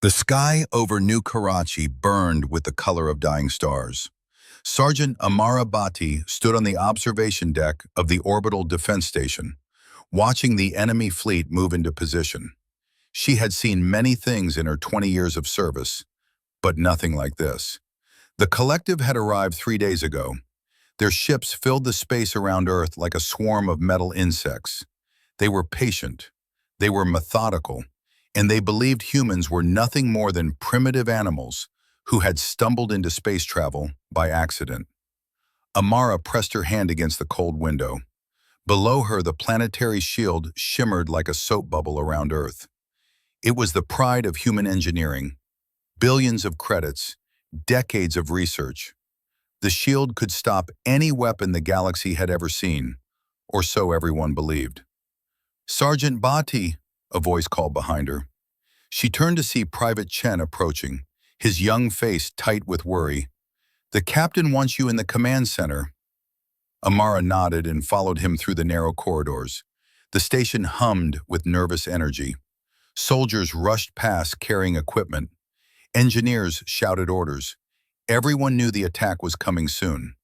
The sky over New Karachi burned with the color of dying stars. Sergeant Amara Bhatti stood on the observation deck of the orbital defense station, watching the enemy fleet move into position. She had seen many things in her 20 years of service, but nothing like this. The collective had arrived 3 days ago. Their ships filled the space around Earth like a swarm of metal insects. They were patient, they were methodical, and they believed humans were nothing more than primitive animals who had stumbled into space travel by accident. Amara pressed her hand against the cold window. Below her, the planetary shield shimmered like a soap bubble around Earth. It was the pride of human engineering. Billions of credits, decades of research. The shield could stop any weapon the galaxy had ever seen, or so everyone believed. "Sergeant Bhatti," a voice called behind her. She turned to see Private Chen approaching, his young face tight with worry. "The captain wants you in the command center." Amara nodded and followed him through the narrow corridors. The station hummed with nervous energy. Soldiers rushed past carrying equipment. Engineers shouted orders. Everyone knew the attack was coming soon.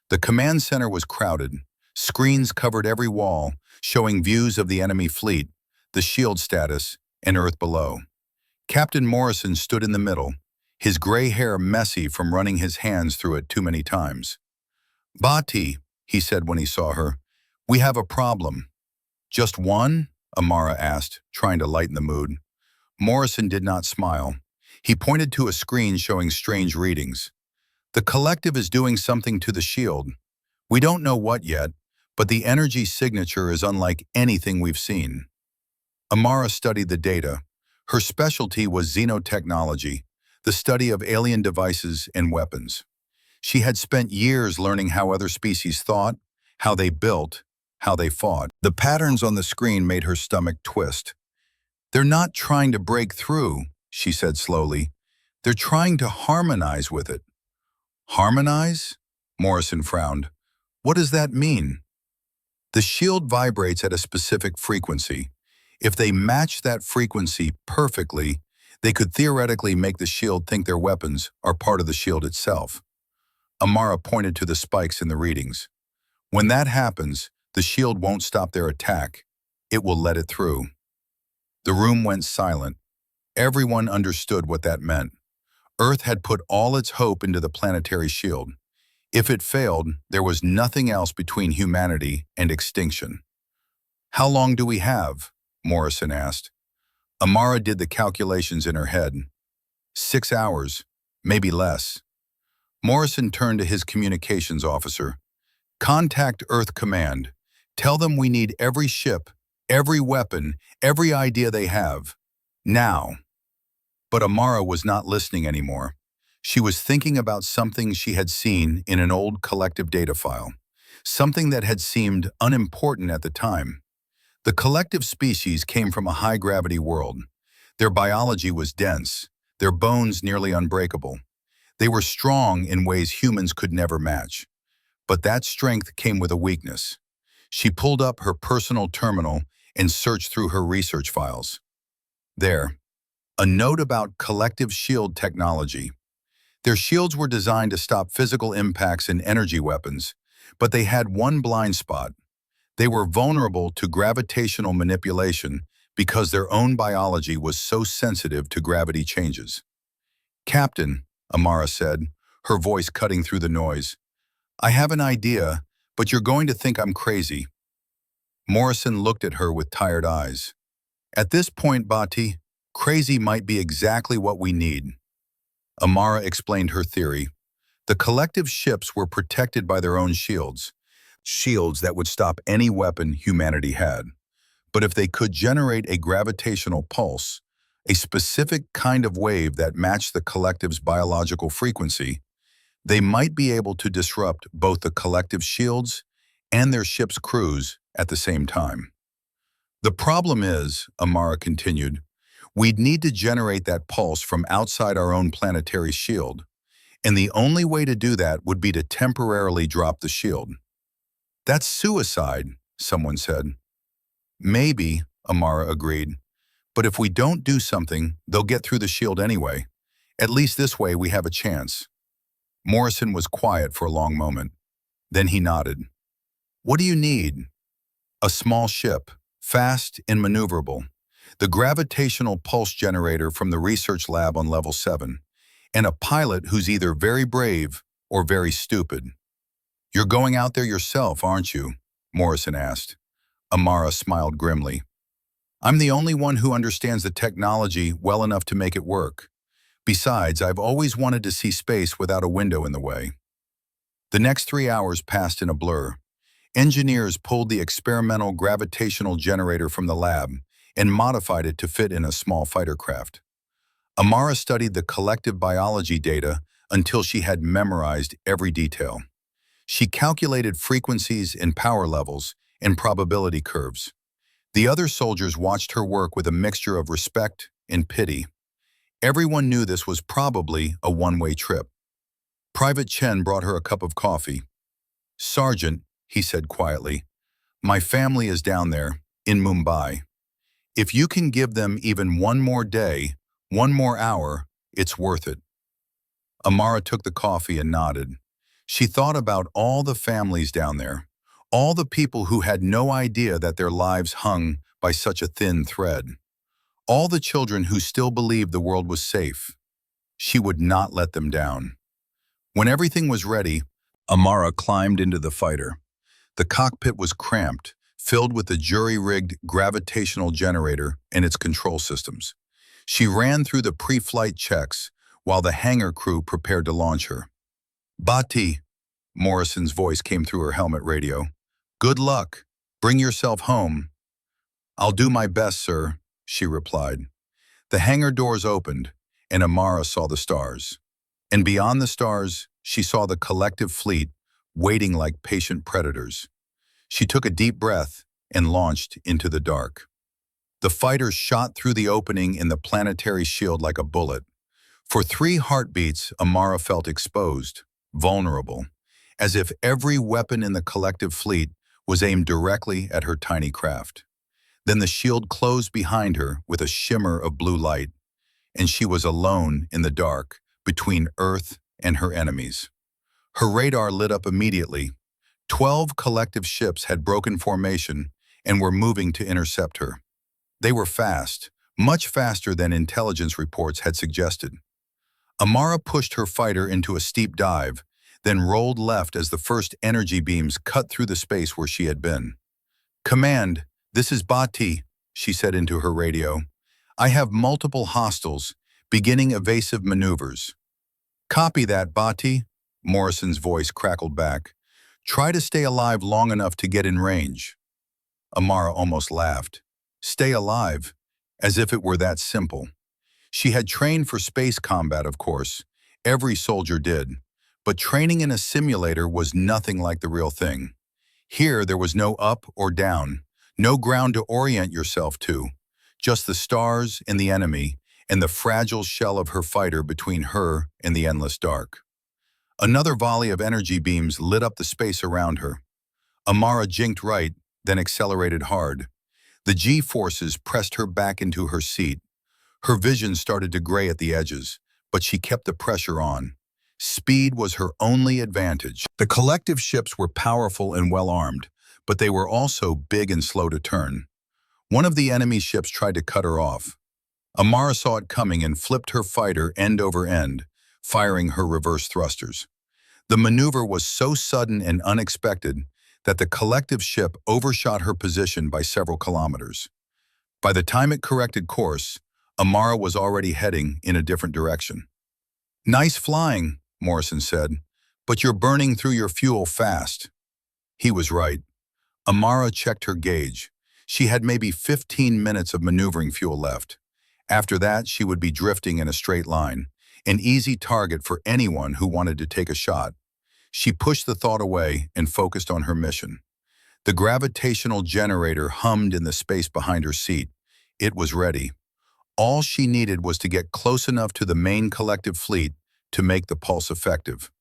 The command center was crowded. Screens covered every wall, showing views of the enemy fleet, the shield status, and Earth below. Captain Morrison stood in the middle, his gray hair messy from running his hands through it too many times. "Bhatti," he said when he saw her, "we have a problem." "Just one?" Amara asked, trying to lighten the mood. Morrison did not smile. He pointed to a screen showing strange readings. "The collective is doing something to the shield. We don't know what yet, but the energy signature is unlike anything we've seen." Amara studied the data. Her specialty was xenotechnology, the study of alien devices and weapons. She had spent years learning how other species thought, how they built, how they fought. The patterns on the screen made her stomach twist. "They're not trying to break through," she said slowly. "They're trying to harmonize with it." "Harmonize?" Morrison frowned. "What does that mean?" "The shield vibrates at a specific frequency. If they match that frequency perfectly, they could theoretically make the shield think their weapons are part of the shield itself." Amara pointed to the spikes in the readings. "When that happens, the shield won't stop their attack. It will let it through." The room went silent. Everyone understood what that meant. Earth had put all its hope into the planetary shield. If it failed, there was nothing else between humanity and extinction. "How long do we have?" Morrison asked. Amara did the calculations in her head. 6 hours, maybe less. Morrison turned to his communications officer. "Contact Earth Command. Tell them we need every ship, every weapon, every idea they have. Now." But Amara was not listening anymore. She was thinking about something she had seen in an old collective data file, something that had seemed unimportant at the time. The collective species came from a high-gravity world. Their biology was dense, their bones nearly unbreakable. They were strong in ways humans could never match. But that strength came with a weakness. She pulled up her personal terminal and searched through her research files. There, a note about collective shield technology. Their shields were designed to stop physical impacts and energy weapons, but they had one blind spot. They were vulnerable to gravitational manipulation because their own biology was so sensitive to gravity changes. "Captain," Amara said, her voice cutting through the noise, "I have an idea, but you're going to think I'm crazy." Morrison looked at her with tired eyes. "At this point, Bhatti, crazy might be exactly what we need." Amara explained her theory. The collective ships were protected by their own shields that would stop any weapon humanity had. But if they could generate a gravitational pulse, a specific kind of wave that matched the collective's biological frequency, they might be able to disrupt both the collective shields and their ship's crews at the same time. "The problem is," Amara continued, "we'd need to generate that pulse from outside our own planetary shield, and the only way to do that would be to temporarily drop the shield." "That's suicide," someone said. "Maybe," Amara agreed, But if we don't do something, they'll get through the shield anyway. At least this way we have a chance." Morrison was quiet for a long moment. Then he nodded. "What do you need?" "A small ship, fast and maneuverable. The gravitational pulse generator from the research lab on level 7. And a pilot who's either very brave or very stupid." "You're going out there yourself, aren't you?" Morrison asked. Amara smiled grimly. "I'm the only one who understands the technology well enough to make it work. Besides, I've always wanted to see space without a window in the way." The next 3 hours passed in a blur. Engineers pulled the experimental gravitational generator from the lab and modified it to fit in a small fighter craft. Amara studied the collective biology data until she had memorized every detail. She calculated frequencies and power levels and probability curves. The other soldiers watched her work with a mixture of respect and pity. Everyone knew this was probably a one-way trip. Private Chen brought her a cup of coffee. "Sergeant," he said quietly, "my family is down there, in Mumbai. If you can give them even one more day, one more hour, it's worth it." Amara took the coffee and nodded. She thought about all the families down there, all the people who had no idea that their lives hung by such a thin thread, all the children who still believed the world was safe. She would not let them down. When everything was ready, Amara climbed into the fighter. The cockpit was cramped, filled with the jury-rigged gravitational generator and its control systems. She ran through the pre-flight checks while the hangar crew prepared to launch her. "Bhatti," Morrison's voice came through her helmet radio. "Good luck. Bring yourself home." "I'll do my best, sir," she replied. The hangar doors opened, and Amara saw the stars. And beyond the stars, she saw the collective fleet waiting like patient predators. She took a deep breath and launched into the dark. The fighter shot through the opening in the planetary shield like a bullet. For 3 heartbeats, Amara felt exposed, vulnerable, as if every weapon in the collective fleet was aimed directly at her tiny craft. Then the shield closed behind her with a shimmer of blue light, and she was alone in the dark between Earth and her enemies. Her radar lit up immediately. 12 collective ships had broken formation and were moving to intercept her. They were fast, much faster than intelligence reports had suggested. Amara pushed her fighter into a steep dive, then rolled left as the first energy beams cut through the space where she had been. "Command, this is Bhatti," she said into her radio. "I have multiple hostiles, beginning evasive maneuvers." "Copy that, Bhatti," Morrison's voice crackled back. "Try to stay alive long enough to get in range." Amara almost laughed. Stay alive, as if it were that simple. She had trained for space combat, of course. Every soldier did. But training in a simulator was nothing like the real thing. Here, there was no up or down, no ground to orient yourself to, just the stars and the enemy, and the fragile shell of her fighter between her and the endless dark. Another volley of energy beams lit up the space around her. Amara jinked right, then accelerated hard. The G-forces pressed her back into her seat. Her vision started to gray at the edges, but she kept the pressure on. Speed was her only advantage. The collective ships were powerful and well-armed, but they were also big and slow to turn. One of the enemy ships tried to cut her off. Amara saw it coming and flipped her fighter end over end, firing her reverse thrusters. The maneuver was so sudden and unexpected that the collective ship overshot her position by several kilometers. By the time it corrected course, Amara was already heading in a different direction. "Nice flying," Morrison said, "but you're burning through your fuel fast." He was right. Amara checked her gauge. She had maybe 15 minutes of maneuvering fuel left. After that, she would be drifting in a straight line, an easy target for anyone who wanted to take a shot. She pushed the thought away and focused on her mission. The gravitational generator hummed in the space behind her seat. It was ready. All she needed was to get close enough to the main collective fleet to make the pulse effective.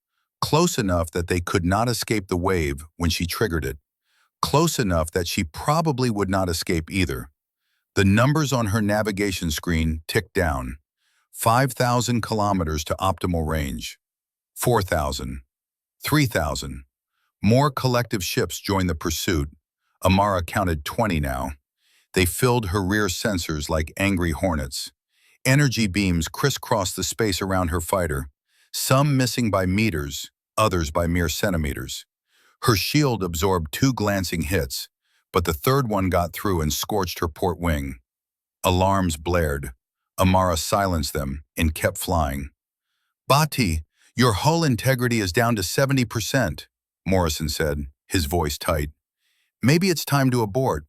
Close enough that they could not escape the wave when she triggered it. Close enough that she probably would not escape either. The numbers on her navigation screen ticked down. 5,000 kilometers to optimal range. 4,000. 3,000. More collective ships joined the pursuit. Amara counted 20 now. They filled her rear sensors like angry hornets. Energy beams crisscrossed the space around her fighter, some missing by meters, others by mere centimeters. Her shield absorbed 2 glancing hits, but the third one got through and scorched her port wing. Alarms blared. Amara silenced them and kept flying. "Bhatti, your hull integrity is down to 70%, Morrison said, his voice tight. "Maybe it's time to abort."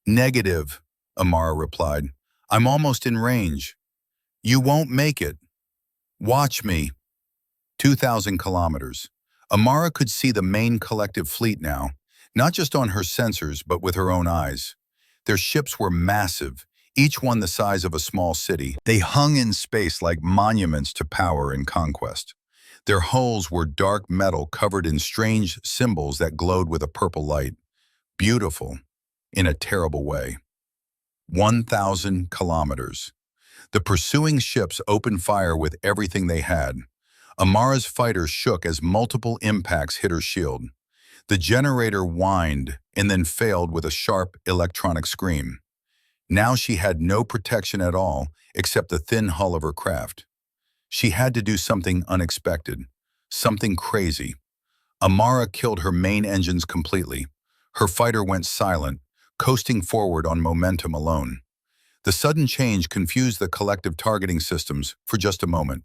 "Negative," Amara replied. "I'm almost in range." "You won't make it." "Watch me." 2,000 kilometers. Amara could see the main collective fleet now, not just on her sensors but with her own eyes. Their ships were massive, each one the size of a small city. They hung in space like monuments to power and conquest. Their hulls were dark metal covered in strange symbols that glowed with a purple light. Beautiful, in a terrible way. 1,000 kilometers. The pursuing ships opened fire with everything they had. Amara's fighter shook as multiple impacts hit her shield. The generator whined and then failed with a sharp electronic scream. Now she had no protection at all except the thin hull of her craft. She had to do something unexpected, something crazy. Amara killed her main engines completely. Her fighter went silent, coasting forward on momentum alone. The sudden change confused the collective targeting systems for just a moment.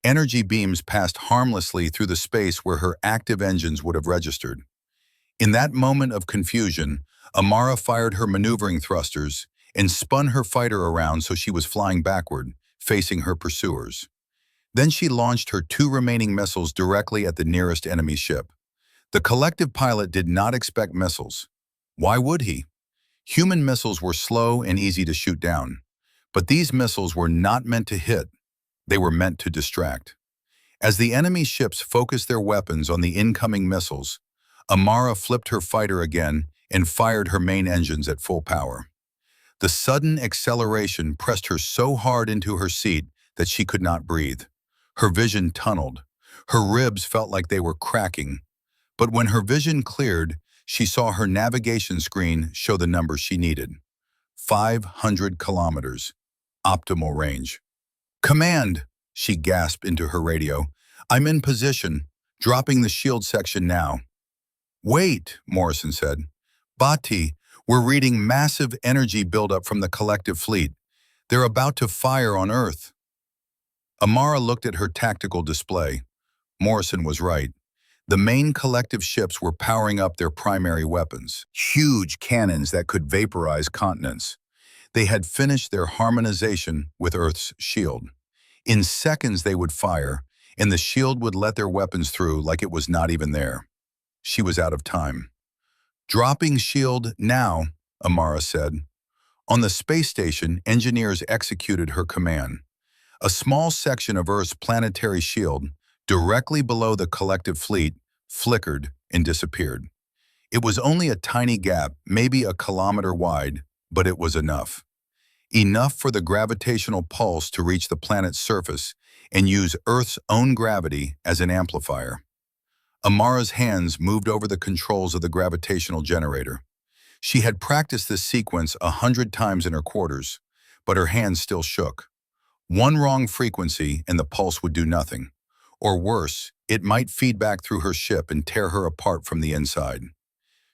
Energy beams passed harmlessly through the space where her active engines would have registered. In that moment of confusion, Amara fired her maneuvering thrusters and spun her fighter around so she was flying backward, facing her pursuers. Then she launched her 2 remaining missiles directly at the nearest enemy ship. The collective pilot did not expect missiles. Why would he? Human missiles were slow and easy to shoot down. But these missiles were not meant to hit. They were meant to distract. As the enemy ships focused their weapons on the incoming missiles, Amara flipped her fighter again and fired her main engines at full power. The sudden acceleration pressed her so hard into her seat that she could not breathe. Her vision tunneled. Her ribs felt like they were cracking. But when her vision cleared, she saw her navigation screen show the number she needed. 500 kilometers. Optimal range. "Command," she gasped into her radio. "I'm in position, dropping the shield section now." "Wait," Morrison said. "Bhatti, we're reading massive energy buildup from the collective fleet. They're about to fire on Earth." Amara looked at her tactical display. Morrison was right. The main collective ships were powering up their primary weapons, huge cannons that could vaporize continents. They had finished their harmonization with Earth's shield. In seconds they would fire, and the shield would let their weapons through like it was not even there. She was out of time. "Dropping shield now," Amara said. On the space station, engineers executed her command. A small section of Earth's planetary shield, directly below the collective fleet, flickered and disappeared. It was only a tiny gap, maybe a kilometer wide, but it was enough. Enough for the gravitational pulse to reach the planet's surface and use Earth's own gravity as an amplifier. Amara's hands moved over the controls of the gravitational generator. She had practiced this sequence 100 times in her quarters, but her hands still shook. One wrong frequency and the pulse would do nothing. Or worse, it might feed back through her ship and tear her apart from the inside.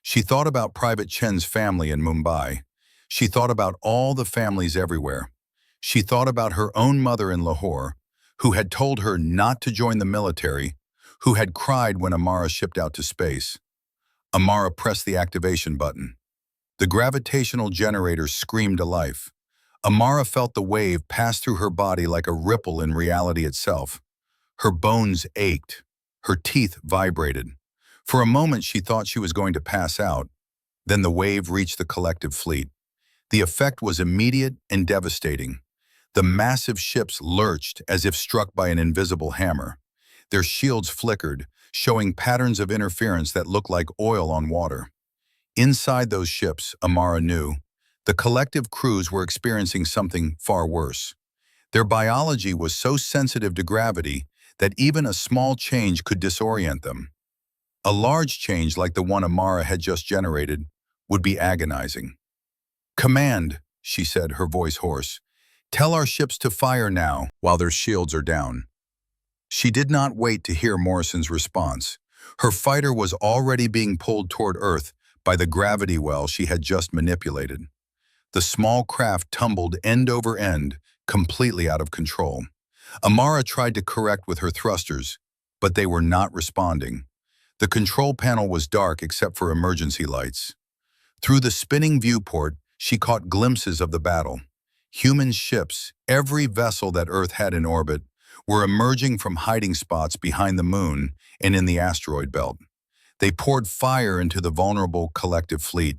She thought about Private Chen's family in Mumbai. She thought about all the families everywhere. She thought about her own mother in Lahore, who had told her not to join the military, who had cried when Amara shipped out to space. Amara pressed the activation button. The gravitational generator screamed to life. Amara felt the wave pass through her body like a ripple in reality itself. Her bones ached. Her teeth vibrated. For a moment she thought she was going to pass out. Then the wave reached the collective fleet. The effect was immediate and devastating. The massive ships lurched as if struck by an invisible hammer. Their shields flickered, showing patterns of interference that looked like oil on water. Inside those ships, Amara knew, The collective crews were experiencing something far worse. Their biology was so sensitive to gravity that even a small change could disorient them. A large change like the one Amara had just generated would be agonizing. "Command," she said, her voice hoarse. "Tell our ships to fire now while their shields are down." She did not wait to hear Morrison's response. Her fighter was already being pulled toward Earth by the gravity well she had just manipulated. The small craft tumbled end over end, completely out of control. Amara tried to correct with her thrusters, but they were not responding. The control panel was dark except for emergency lights. Through the spinning viewport, she caught glimpses of the battle. Human ships, every vessel that Earth had in orbit, were emerging from hiding spots behind the moon and in the asteroid belt. They poured fire into the vulnerable collective fleet.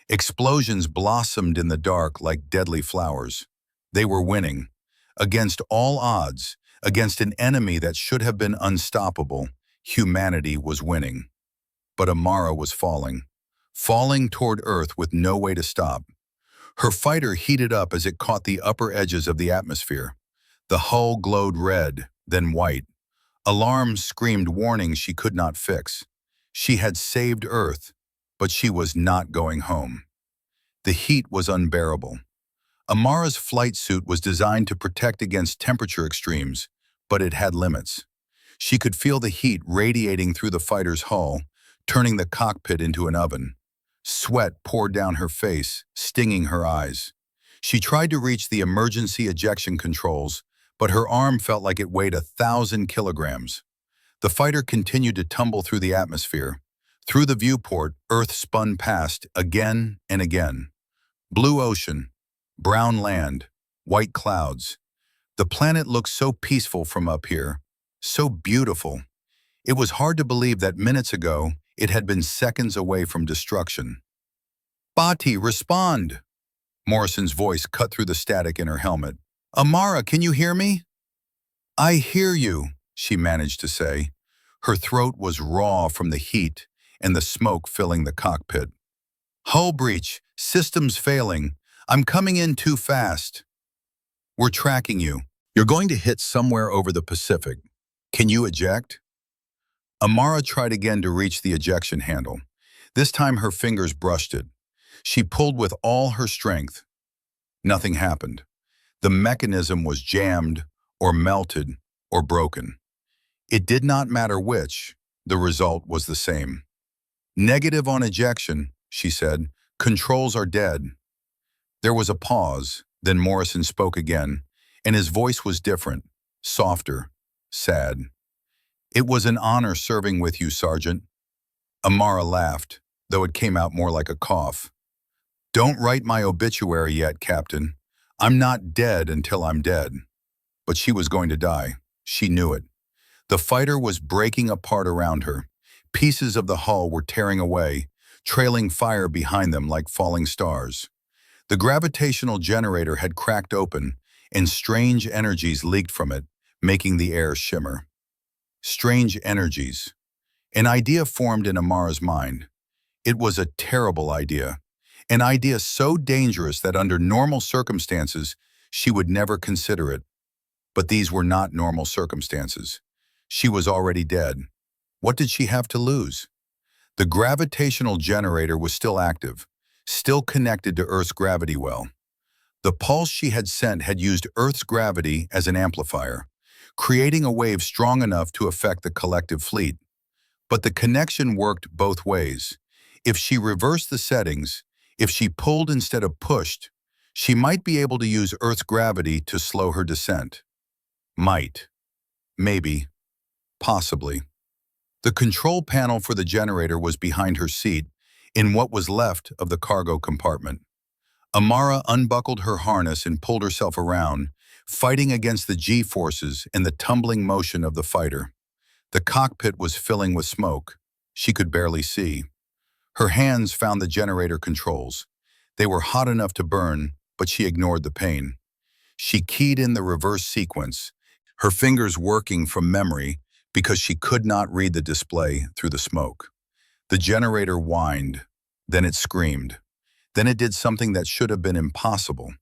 Explosions blossomed in the dark like deadly flowers. They were winning. Against all odds, against an enemy that should have been unstoppable, humanity was winning. But Amara was falling toward Earth with no way to stop. Her fighter heated up as it caught the upper edges of the atmosphere. The hull glowed red, then white. Alarms screamed warnings she could not fix. She had saved Earth, but she was not going home. The heat was unbearable. Amara's flight suit was designed to protect against temperature extremes, but it had limits. She could feel the heat radiating through the fighter's hull, turning the cockpit into an oven. Sweat poured down her face, stinging her eyes. She tried to reach the emergency ejection controls, but her arm felt like it weighed 1,000 kilograms. The fighter continued to tumble through the atmosphere. Through the viewport, Earth spun past again and again. Blue ocean, brown land, white clouds. The planet looked so peaceful from up here, so beautiful. It was hard to believe that minutes ago, it had been seconds away from destruction. "Bhatti, respond!" Morrison's voice cut through the static in her helmet. "Amara, can you hear me?" "I hear you," she managed to say. Her throat was raw from the heat and the smoke filling the cockpit. "Hull breach, systems failing. I'm coming in too fast." "We're tracking you. You're going to hit somewhere over the Pacific. Can you eject?" Amara tried again to reach the ejection handle. This time her fingers brushed it. She pulled with all her strength. Nothing happened. The mechanism was jammed, or melted, or broken. It did not matter which, the result was the same. "Negative on ejection," she said. "Controls are dead." There was a pause, then Morrison spoke again, and his voice was different, softer, sad. "It was an honor serving with you, Sergeant." Amara laughed, though it came out more like a cough. "Don't write my obituary yet, Captain. I'm not dead until I'm dead." But she was going to die. She knew it. The fighter was breaking apart around her. Pieces of the hull were tearing away, trailing fire behind them like falling stars. The gravitational generator had cracked open, and strange energies leaked from it, making the air shimmer. Strange energies. An idea formed in Amara's mind. It was a terrible idea. An idea so dangerous that under normal circumstances, she would never consider it. But these were not normal circumstances. She was already dead. What did she have to lose? The gravitational generator was still active, still connected to Earth's gravity well. The pulse she had sent had used Earth's gravity as an amplifier, creating a wave strong enough to affect the collective fleet. But the connection worked both ways. If she reversed the settings, if she pulled instead of pushed, she might be able to use Earth's gravity to slow her descent. Might. Maybe. Possibly. The control panel for the generator was behind her seat, in what was left of the cargo compartment. Amara unbuckled her harness and pulled herself around, fighting against the G-forces and the tumbling motion of the fighter. The cockpit was filling with smoke. She could barely see. Her hands found the generator controls. They were hot enough to burn, but she ignored the pain. She keyed in the reverse sequence, her fingers working from memory because she could not read the display through the smoke. The generator whined, then it screamed. Then it did something that should have been impossible.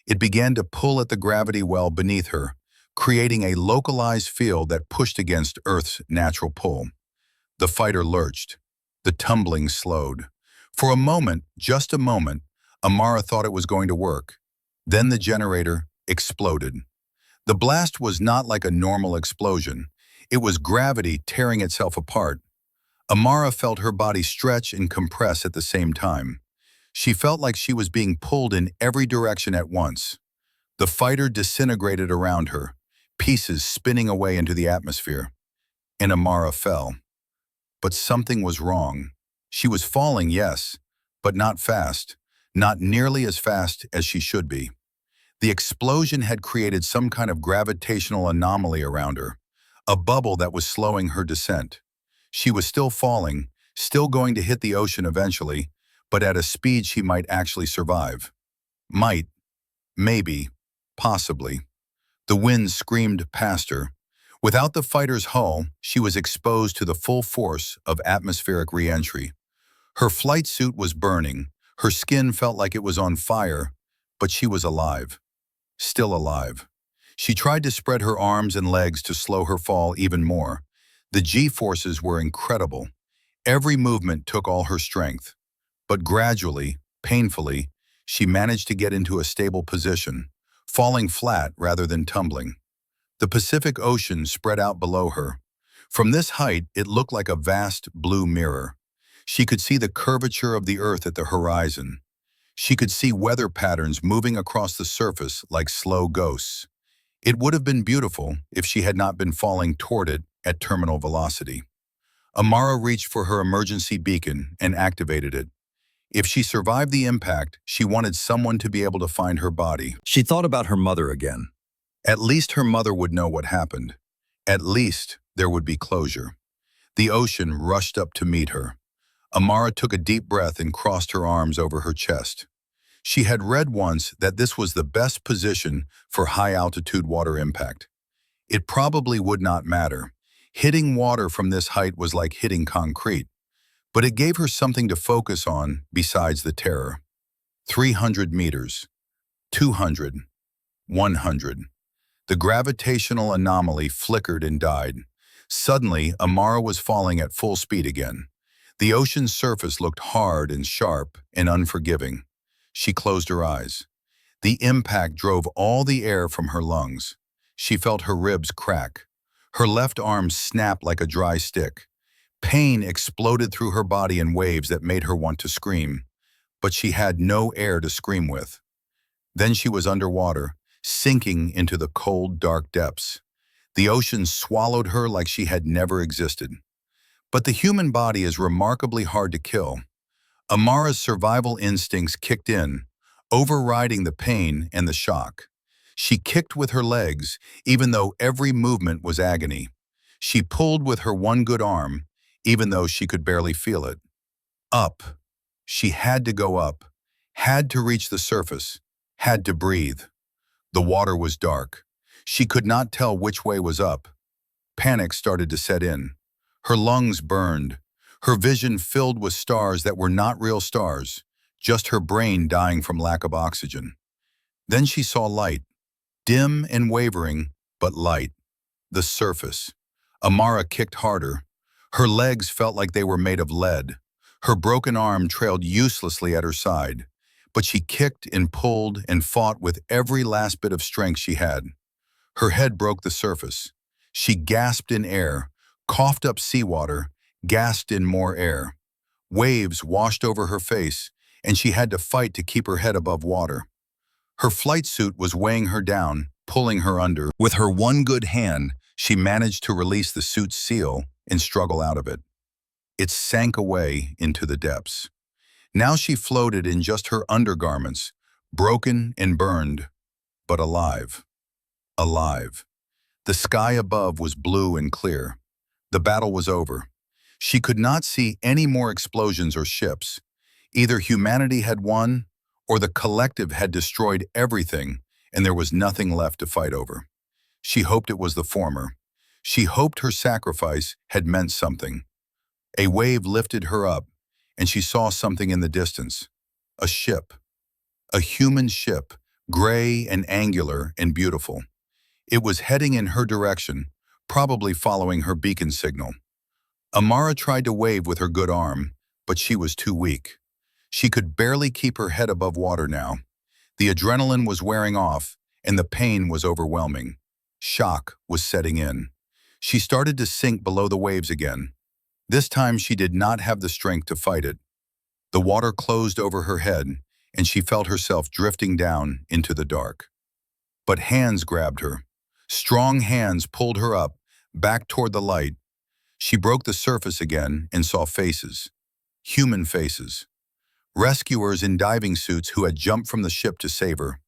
It began to pull at the gravity well beneath her, creating a localized field that pushed against Earth's natural pull. The fighter lurched. The tumbling slowed. For a moment, just a moment, Amara thought it was going to work. Then the generator exploded. The blast was not like a normal explosion. It was gravity tearing itself apart. Amara felt her body stretch and compress at the same time. She felt like she was being pulled in every direction at once. The fighter disintegrated around her, pieces spinning away into the atmosphere. And Amara fell. But something was wrong. She was falling, yes, but not fast, not nearly as fast as she should be. The explosion had created some kind of gravitational anomaly around her, a bubble that was slowing her descent. She was still falling, still going to hit the ocean eventually, but at a speed she might actually survive. Might, maybe, possibly. The wind screamed past her. Without the fighter's hull, she was exposed to the full force of atmospheric re-entry. Her flight suit was burning. Her skin felt like it was on fire, but she was alive. Still alive. She tried to spread her arms and legs to slow her fall even more. The G-forces were incredible. Every movement took all her strength. But gradually, painfully, she managed to get into a stable position, falling flat rather than tumbling. The Pacific Ocean spread out below her. From this height, it looked like a vast blue mirror. She could see the curvature of the Earth at the horizon. She could see weather patterns moving across the surface like slow ghosts. It would have been beautiful if she had not been falling toward it at terminal velocity. Amara reached for her emergency beacon and activated it. If she survived the impact, she wanted someone to be able to find her body. She thought about her mother again. At least her mother would know what happened. At least there would be closure. The ocean rushed up to meet her. Amara took a deep breath and crossed her arms over her chest. She had read once that this was the best position for high-altitude water impact. It probably would not matter. Hitting water from this height was like hitting concrete. But it gave her something to focus on besides the terror. 300 meters. 200. 100. The gravitational anomaly flickered and died. Suddenly, Amara was falling at full speed again. The ocean's surface looked hard and sharp and unforgiving. She closed her eyes. The impact drove all the air from her lungs. She felt her ribs crack. Her left arm snapped like a dry stick. Pain exploded through her body in waves that made her want to scream. But she had no air to scream with. Then she was underwater, sinking into the cold, dark depths. The ocean swallowed her like she had never existed. But the human body is remarkably hard to kill. Amara's survival instincts kicked in, overriding the pain and the shock. She kicked with her legs, even though every movement was agony. She pulled with her one good arm, even though she could barely feel it. Up. She had to go up, had to reach the surface, had to breathe. The water was dark. She could not tell which way was up. Panic started to set in. Her lungs burned. Her vision filled with stars that were not real stars, just her brain dying from lack of oxygen. Then she saw light. Dim and wavering, but light. The surface. Amara kicked harder. Her legs felt like they were made of lead. Her broken arm trailed uselessly at her side. But she kicked and pulled and fought with every last bit of strength she had. Her head broke the surface. She gasped in air, coughed up seawater, gasped in more air. Waves washed over her face, and she had to fight to keep her head above water. Her flight suit was weighing her down, pulling her under. With her one good hand, she managed to release the suit's seal and struggle out of it. It sank away into the depths. Now she floated in just her undergarments, broken and burned, but alive. Alive. The sky above was blue and clear. The battle was over. She could not see any more explosions or ships. Either humanity had won, or the collective had destroyed everything, and there was nothing left to fight over. She hoped it was the former. She hoped her sacrifice had meant something. A wave lifted her up, and she saw something in the distance. A ship. A human ship, gray and angular and beautiful. It was heading in her direction, probably following her beacon signal. Amara tried to wave with her good arm, but she was too weak. She could barely keep her head above water now. The adrenaline was wearing off, and the pain was overwhelming. Shock was setting in. She started to sink below the waves again. This time she did not have the strength to fight it. The water closed over her head, and she felt herself drifting down into the dark. But hands grabbed her. Strong hands pulled her up, back toward the light. She broke the surface again and saw faces. Human faces. Rescuers in diving suits who had jumped from the ship to save her.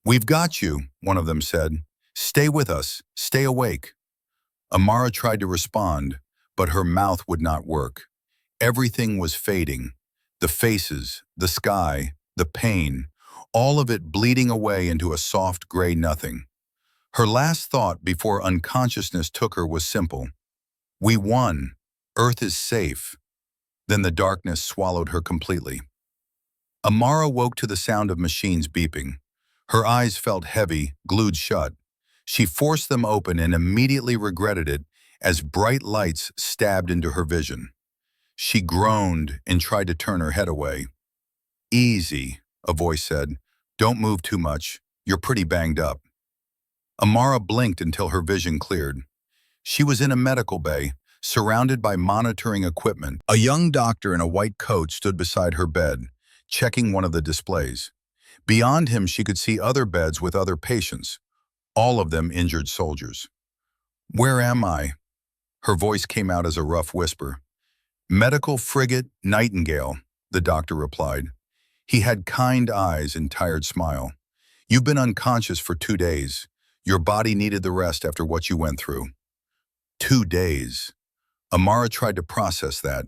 "We've got you," one of them said. "Stay with us. Stay awake." Amara tried to respond, but her mouth would not work. Everything was fading. The faces, the sky, the pain, all of it bleeding away into a soft gray nothing. Her last thought before unconsciousness took her was simple. "We won. Earth is safe." Then the darkness swallowed her completely. Amara woke to the sound of machines beeping. Her eyes felt heavy, glued shut. She forced them open and immediately regretted it as bright lights stabbed into her vision. She groaned and tried to turn her head away. "Easy," a voice said. "Don't move too much. You're pretty banged up." Amara blinked until her vision cleared. She was in a medical bay, surrounded by monitoring equipment. A young doctor in a white coat stood beside her bed, checking one of the displays. Beyond him, she could see other beds with other patients, all of them injured soldiers. "Where am I?" Her voice came out as a rough whisper. "Medical frigate Nightingale," the doctor replied. He had kind eyes and tired smile. "You've been unconscious for 2 days. Your body needed the rest after what you went through." 2 days. Amara tried to process that.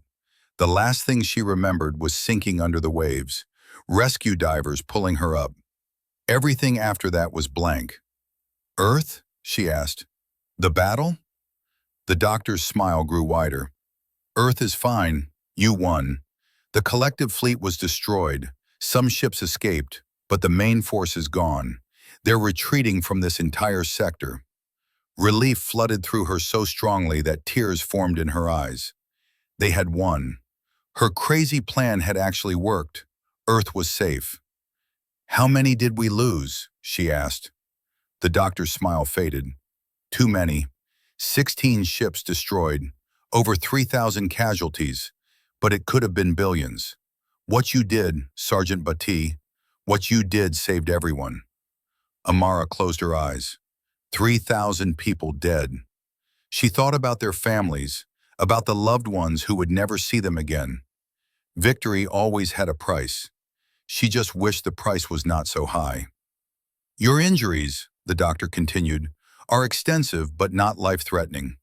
The last thing she remembered was sinking under the waves, rescue divers pulling her up. Everything after that was blank. "Earth?" she asked. "The battle?" The doctor's smile grew wider. "Earth is fine. You won. The collective fleet was destroyed. Some ships escaped, but the main force is gone. They're retreating from this entire sector." Relief flooded through her so strongly that tears formed in her eyes. They had won. Her crazy plan had actually worked. Earth was safe. "How many did we lose?" she asked. The doctor's smile faded. "Too many. 16 ships destroyed. Over 3,000 casualties. But it could have been billions. What you did, Sergeant Bhatti, what you did saved everyone." Amara closed her eyes. 3,000 people dead. She thought about their families, about the loved ones who would never see them again. Victory always had a price. She just wished the price was not so high. "Your injuries," the doctor continued, "are extensive but not life-threatening.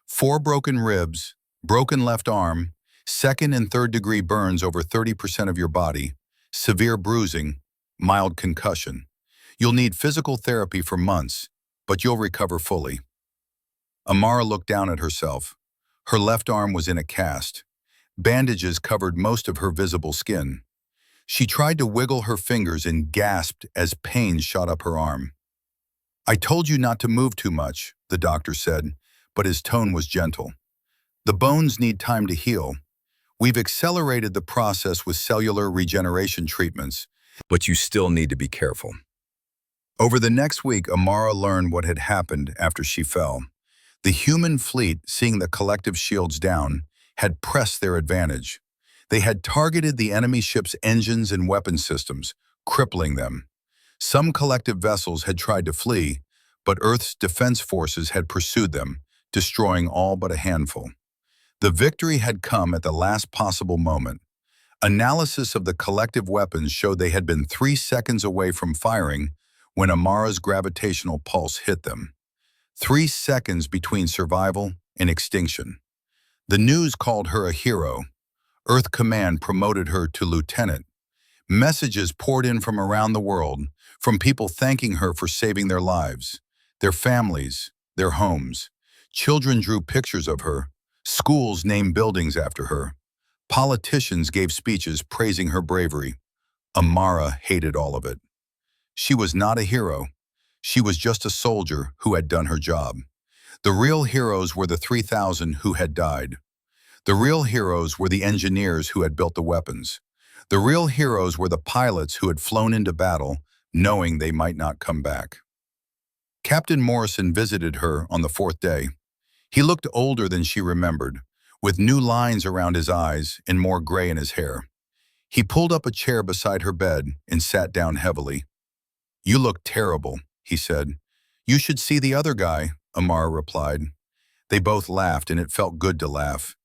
4 broken ribs, broken left arm, second and third degree burns over 30% of your body, severe bruising, mild concussion. You'll need physical therapy for months, but you'll recover fully." Amara looked down at herself. Her left arm was in a cast. Bandages covered most of her visible skin. She tried to wiggle her fingers and gasped as pain shot up her arm. "I told you not to move too much," the doctor said, but his tone was gentle. "The bones need time to heal. We've accelerated the process with cellular regeneration treatments, But you still need to be careful. Over the next week, Amara learned what had happened after she fell. The human fleet, seeing the collective shields down, had pressed their advantage. They had targeted the enemy ship's engines and weapon systems, crippling them. Some collective vessels had tried to flee, but Earth's defense forces had pursued them, destroying all but a handful. The victory had come at the last possible moment. Analysis of the collective weapons showed they had been 3 seconds away from firing when Amara's gravitational pulse hit them. 3 seconds between survival and extinction. The news called her a hero. Earth Command promoted her to lieutenant. Messages poured in from around the world, from people thanking her for saving their lives, their families, their homes. Children drew pictures of her. Schools named buildings after her. Politicians gave speeches praising her bravery. Amara hated all of it. She was not a hero. She was just a soldier who had done her job. The real heroes were the 3,000 who had died. The real heroes were the engineers who had built the weapons. The real heroes were the pilots who had flown into battle, knowing they might not come back. Captain Morrison visited her on the fourth day. He looked older than she remembered, with new lines around his eyes and more gray in his hair. He pulled up a chair beside her bed and sat down heavily. "You look terrible," he said. "You should see the other guy," Amara replied. They both laughed, and it felt good to laugh.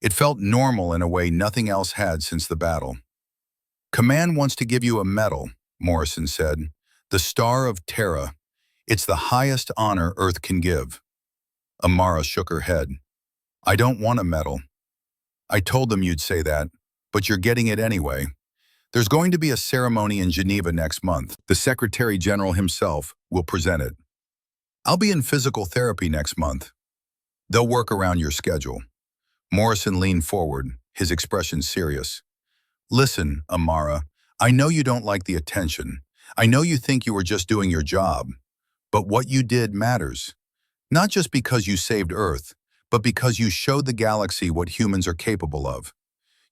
It felt normal in a way nothing else had since the battle. "Command wants to give you a medal," Morrison said. "The Star of Terra. It's the highest honor Earth can give." Amara shook her head. "I don't want a medal." "I told them you'd say that, but you're getting it anyway. There's going to be a ceremony in Geneva next month. The Secretary General himself will present it. I'll be in physical therapy next month. They'll work around your schedule." Morrison leaned forward, his expression serious. "Listen, Amara, I know you don't like the attention. I know you think you were just doing your job. But what you did matters. Not just because you saved Earth, but because you showed the galaxy what humans are capable of.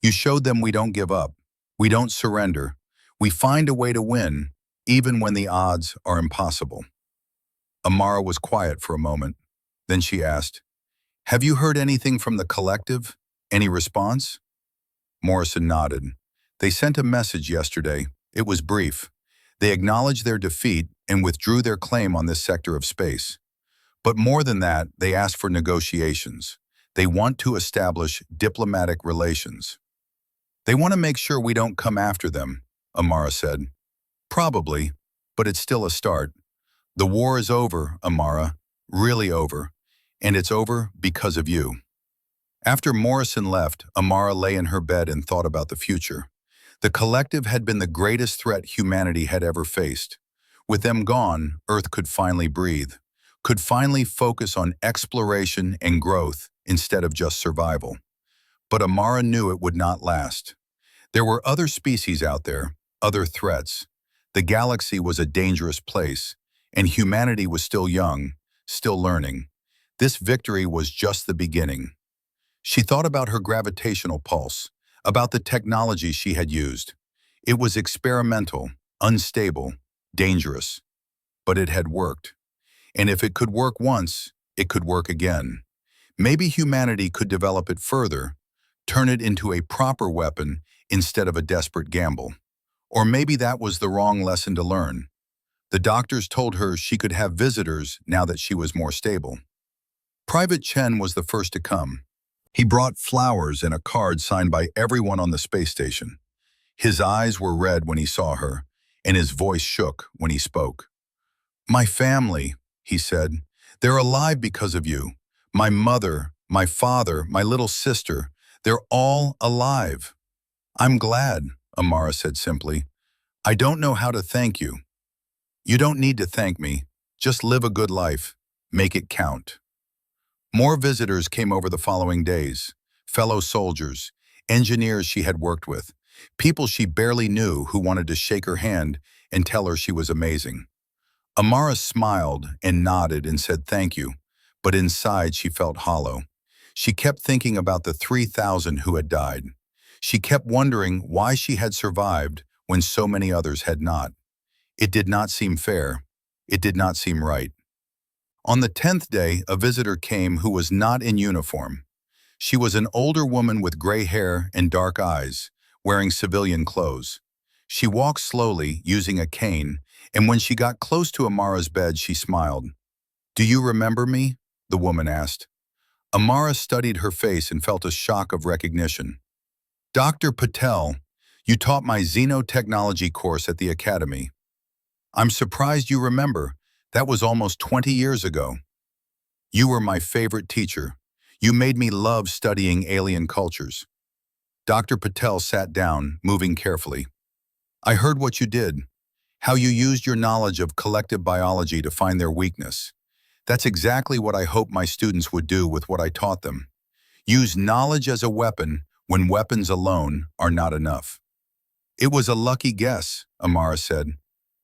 You showed them we don't give up. We don't surrender. We find a way to win, even when the odds are impossible." Amara was quiet for a moment. Then she asked, "Have you heard anything from the collective? Any response?" Morrison nodded. "They sent a message yesterday. It was brief. They acknowledged their defeat and withdrew their claim on this sector of space. But more than that, they asked for negotiations. They want to establish diplomatic relations." "They want to make sure we don't come after them," Amara said. "Probably, but it's still a start. The war is over, Amara, really over, and it's over because of you." After Morrison left, Amara lay in her bed and thought about the future. The collective had been the greatest threat humanity had ever faced. With them gone, Earth could finally breathe, could finally focus on exploration and growth instead of just survival. But Amara knew it would not last. There were other species out there, other threats. The galaxy was a dangerous place, and humanity was still young, still learning. This victory was just the beginning. She thought about her gravitational pulse, about the technology she had used. It was experimental, unstable, dangerous, but it had worked. And if it could work once, it could work again. Maybe humanity could develop it further, turn it into a proper weapon instead of a desperate gamble. Or maybe that was the wrong lesson to learn. The doctors told her she could have visitors now that she was more stable. Private Chen was the first to come. He brought flowers and a card signed by everyone on the space station. His eyes were red when he saw her, and his voice shook when he spoke. "My family," he said, "they're alive because of you. My mother, my father, my little sister, they're all alive." "I'm glad," Amara said simply. "I don't know how to thank you." "You don't need to thank me. Just live a good life. Make it count." More visitors came over the following days. Fellow soldiers, engineers she had worked with, people she barely knew who wanted to shake her hand and tell her she was amazing. Amara smiled and nodded and said thank you, but inside she felt hollow. She kept thinking about the 3,000 who had died. She kept wondering why she had survived when so many others had not. It did not seem fair. It did not seem right. On the 10th day, a visitor came who was not in uniform. She was an older woman with gray hair and dark eyes, wearing civilian clothes. She walked slowly, using a cane, and when she got close to Amara's bed, she smiled. "Do you remember me?" the woman asked. Amara studied her face and felt a shock of recognition. "Dr. Patel, you taught my xenotechnology course at the academy." "I'm surprised you remember. That was almost 20 years ago." "You were my favorite teacher. You made me love studying alien cultures." Dr. Patel sat down, moving carefully. "I heard what you did, how you used your knowledge of collective biology to find their weakness. That's exactly what I hope my students would do with what I taught them. Use knowledge as a weapon when weapons alone are not enough." It was a lucky guess, Amara said.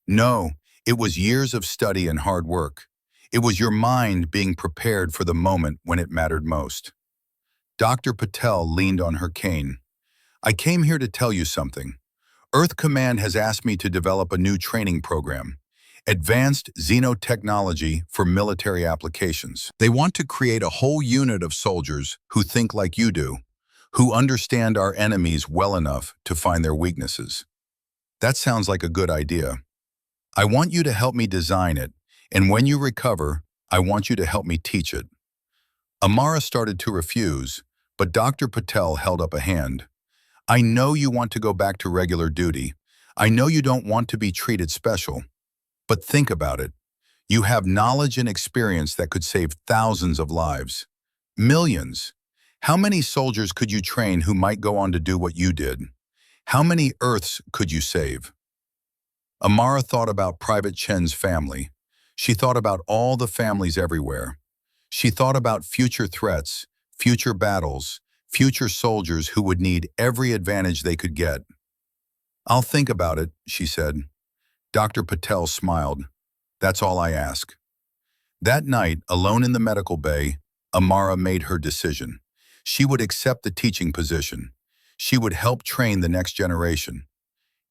No, it was years of study and hard work. It was your mind being prepared for the moment when it mattered most. Dr. Patel leaned on her cane. I came here to tell you something. Earth Command has asked me to develop a new training program, advanced xenotechnology for military applications. They want to create a whole unit of soldiers who think like you do, who understand our enemies well enough to find their weaknesses. That sounds like a good idea. I want you to help me design it, and when you recover, I want you to help me teach it. Amara started to refuse, but Dr. Patel held up a hand. I know you want to go back to regular duty. I know you don't want to be treated special. But think about it. You have knowledge and experience that could save thousands of lives. Millions. How many soldiers could you train who might go on to do what you did? How many Earths could you save? Amara thought about Private Chen's family. She thought about all the families everywhere. She thought about future threats, future battles, future soldiers who would need every advantage they could get. I'll think about it, she said. Dr. Patel smiled. That's all I ask. That night, alone in the medical bay, Amara made her decision. She would accept the teaching position. She would help train the next generation.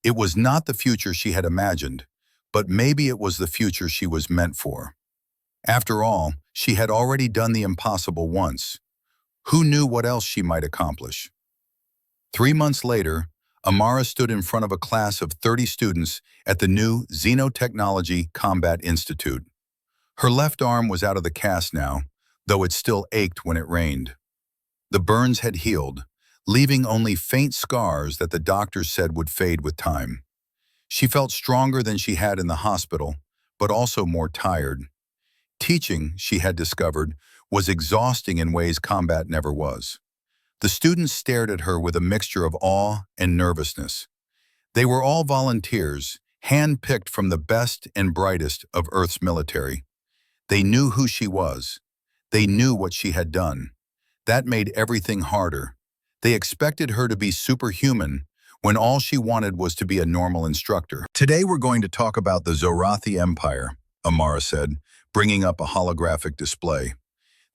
It was not the future she had imagined, but maybe it was the future she was meant for. After all, she had already done the impossible once. Who knew what else she might accomplish? 3 months later, Amara stood in front of a class of 30 students at the new Xenotechnology Combat Institute. Her left arm was out of the cast now, though it still ached when it rained. The burns had healed, leaving only faint scars that the doctors said would fade with time. She felt stronger than she had in the hospital, but also more tired. Teaching, she had discovered, was exhausting in ways combat never was. The students stared at her with a mixture of awe and nervousness. They were all volunteers, hand-picked from the best and brightest of Earth's military. They knew who she was. They knew what she had done. That made everything harder. They expected her to be superhuman when all she wanted was to be a normal instructor. Today we're going to talk about the Zorathi Empire, Amara said, bringing up a holographic display.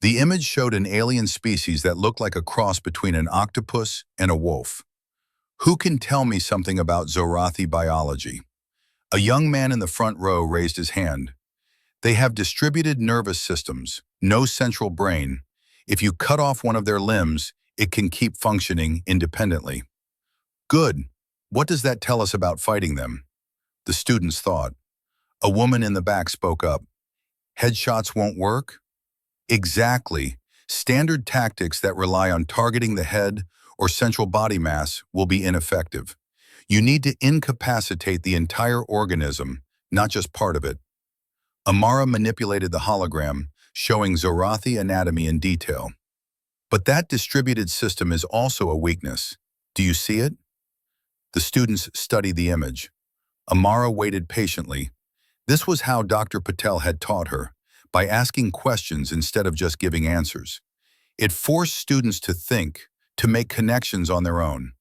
The image showed an alien species that looked like a cross between an octopus and a wolf. Who can tell me something about Zorathi biology? A young man in the front row raised his hand. They have distributed nervous systems, no central brain. If you cut off one of their limbs, it can keep functioning independently. Good. What does that tell us about fighting them? The students thought. A woman in the back spoke up. Headshots won't work? Exactly. Standard tactics that rely on targeting the head or central body mass will be ineffective. You need to incapacitate the entire organism, not just part of it. Amara manipulated the hologram, showing Zorathi anatomy in detail. But that distributed system is also a weakness. Do you see it? The students studied the image. Amara waited patiently. This was how Dr. Patel had taught her, by asking questions instead of just giving answers. It forced students to think, to make connections on their own.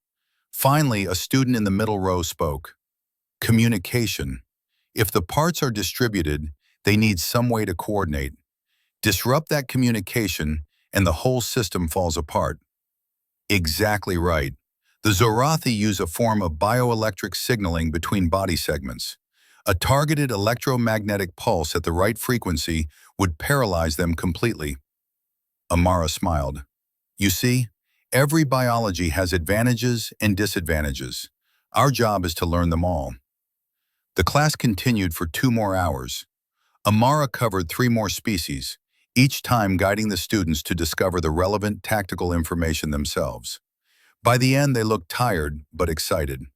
Finally, a student in the middle row spoke. Communication. If the parts are distributed, they need some way to coordinate. Disrupt that communication, and the whole system falls apart. Exactly right. The Zorathi use a form of bioelectric signaling between body segments. A targeted electromagnetic pulse at the right frequency would paralyze them completely. Amara smiled. You see, every biology has advantages and disadvantages. Our job is to learn them all. The class continued for 2 more hours. Amara covered 3 more species, each time guiding the students to discover the relevant tactical information themselves. By the end, they looked tired but excited.